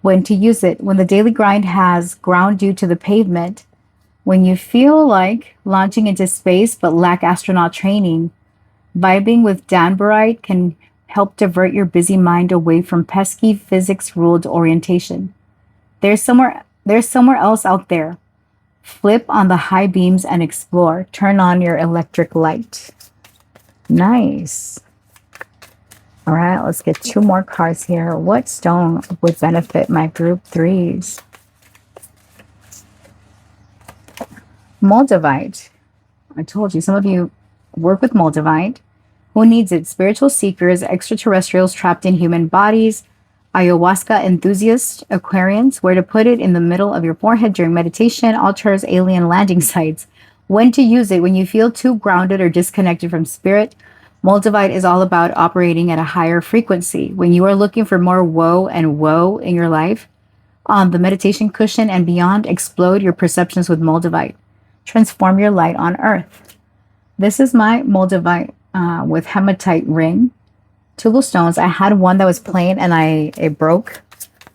When to use it? When the daily grind has ground you to the pavement. When you feel like launching into space but lack astronaut training. Vibing with Danbarite can help divert your busy mind away from pesky physics-ruled orientation. There's somewhere else out there. Flip on the high beams and explore. Turn on your electric light. Nice. All right, let's get 2 more cards here. What stone would benefit my group 3s? Moldavite. I told you, some of you work with moldavite. Who needs it? Spiritual seekers, extraterrestrials trapped in human bodies, ayahuasca enthusiasts, Aquarians. Where to put it? In the middle of your forehead during meditation, altars, alien landing sites. When to use it? When you feel too grounded or disconnected from spirit. Moldavite is all about operating at a higher frequency. When you are looking for more woe and woe in your life, on the meditation cushion and beyond, explode your perceptions with moldavite. Transform your light on earth. This is my moldavite with hematite ring. Two blue stones. I had one that was plain and it broke.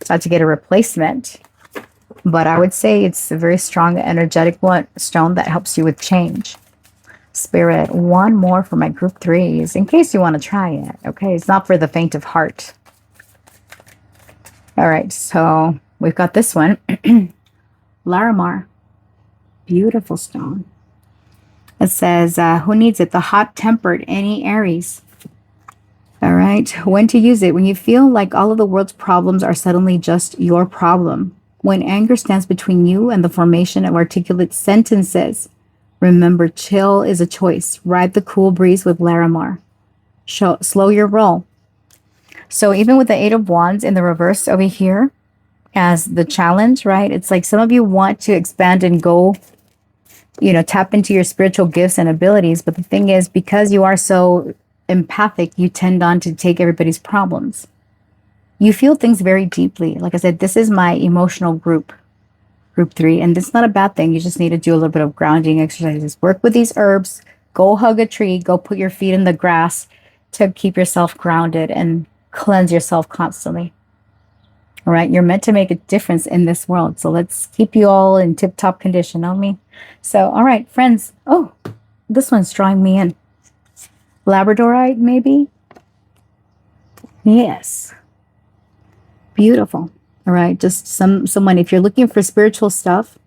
So I had to get a replacement. But I would say it's a very strong, energetic stone that helps you with change. Spirit, one more for my group threes, in case you want to try it. Okay, it's not for the faint of heart. All right, so we've got this one. Larimar. Beautiful stone. It says, who needs it? The hot-tempered, any Aries. All right, when to use it? When you feel like all of the world's problems are suddenly just your problem. When anger stands between you and the formation of articulate sentences. Remember, chill is a choice. Ride the cool breeze with Larimar. Slow your roll. So even with the Eight of Wands in the reverse over here as the challenge, right? It's like some of you want to expand and go, you know, tap into your spiritual gifts and abilities. But the thing is, because you are so empathic, you tend on to take everybody's problems. You feel things very deeply. Like I said, this is my emotional group 3, and it's not a bad thing. You just need to do a little bit of grounding exercises. Work with these herbs. Go hug a tree. Go put your feet in the grass to keep yourself grounded and cleanse yourself constantly. All right, you're meant to make a difference in this world. So let's keep you all in tip-top condition, know me? So, all right, friends. Oh, this one's drawing me in. Labradorite, maybe? Yes. Beautiful. All right, just someone, if you're looking for spiritual stuff,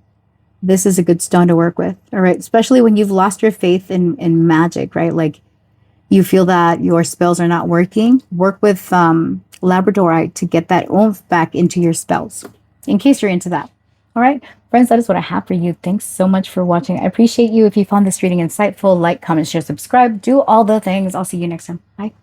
this is a good stone to work with. All right, especially when you've lost your faith in magic, right? Like you feel that your spells are not working. Work with Labradorite to get that oomph back into your spells, in case you're into that. All right, friends, that is what I have for you. Thanks so much for watching. I appreciate you. If you found this reading insightful, like, comment, share, subscribe, do all the things. I'll see you next time. Bye.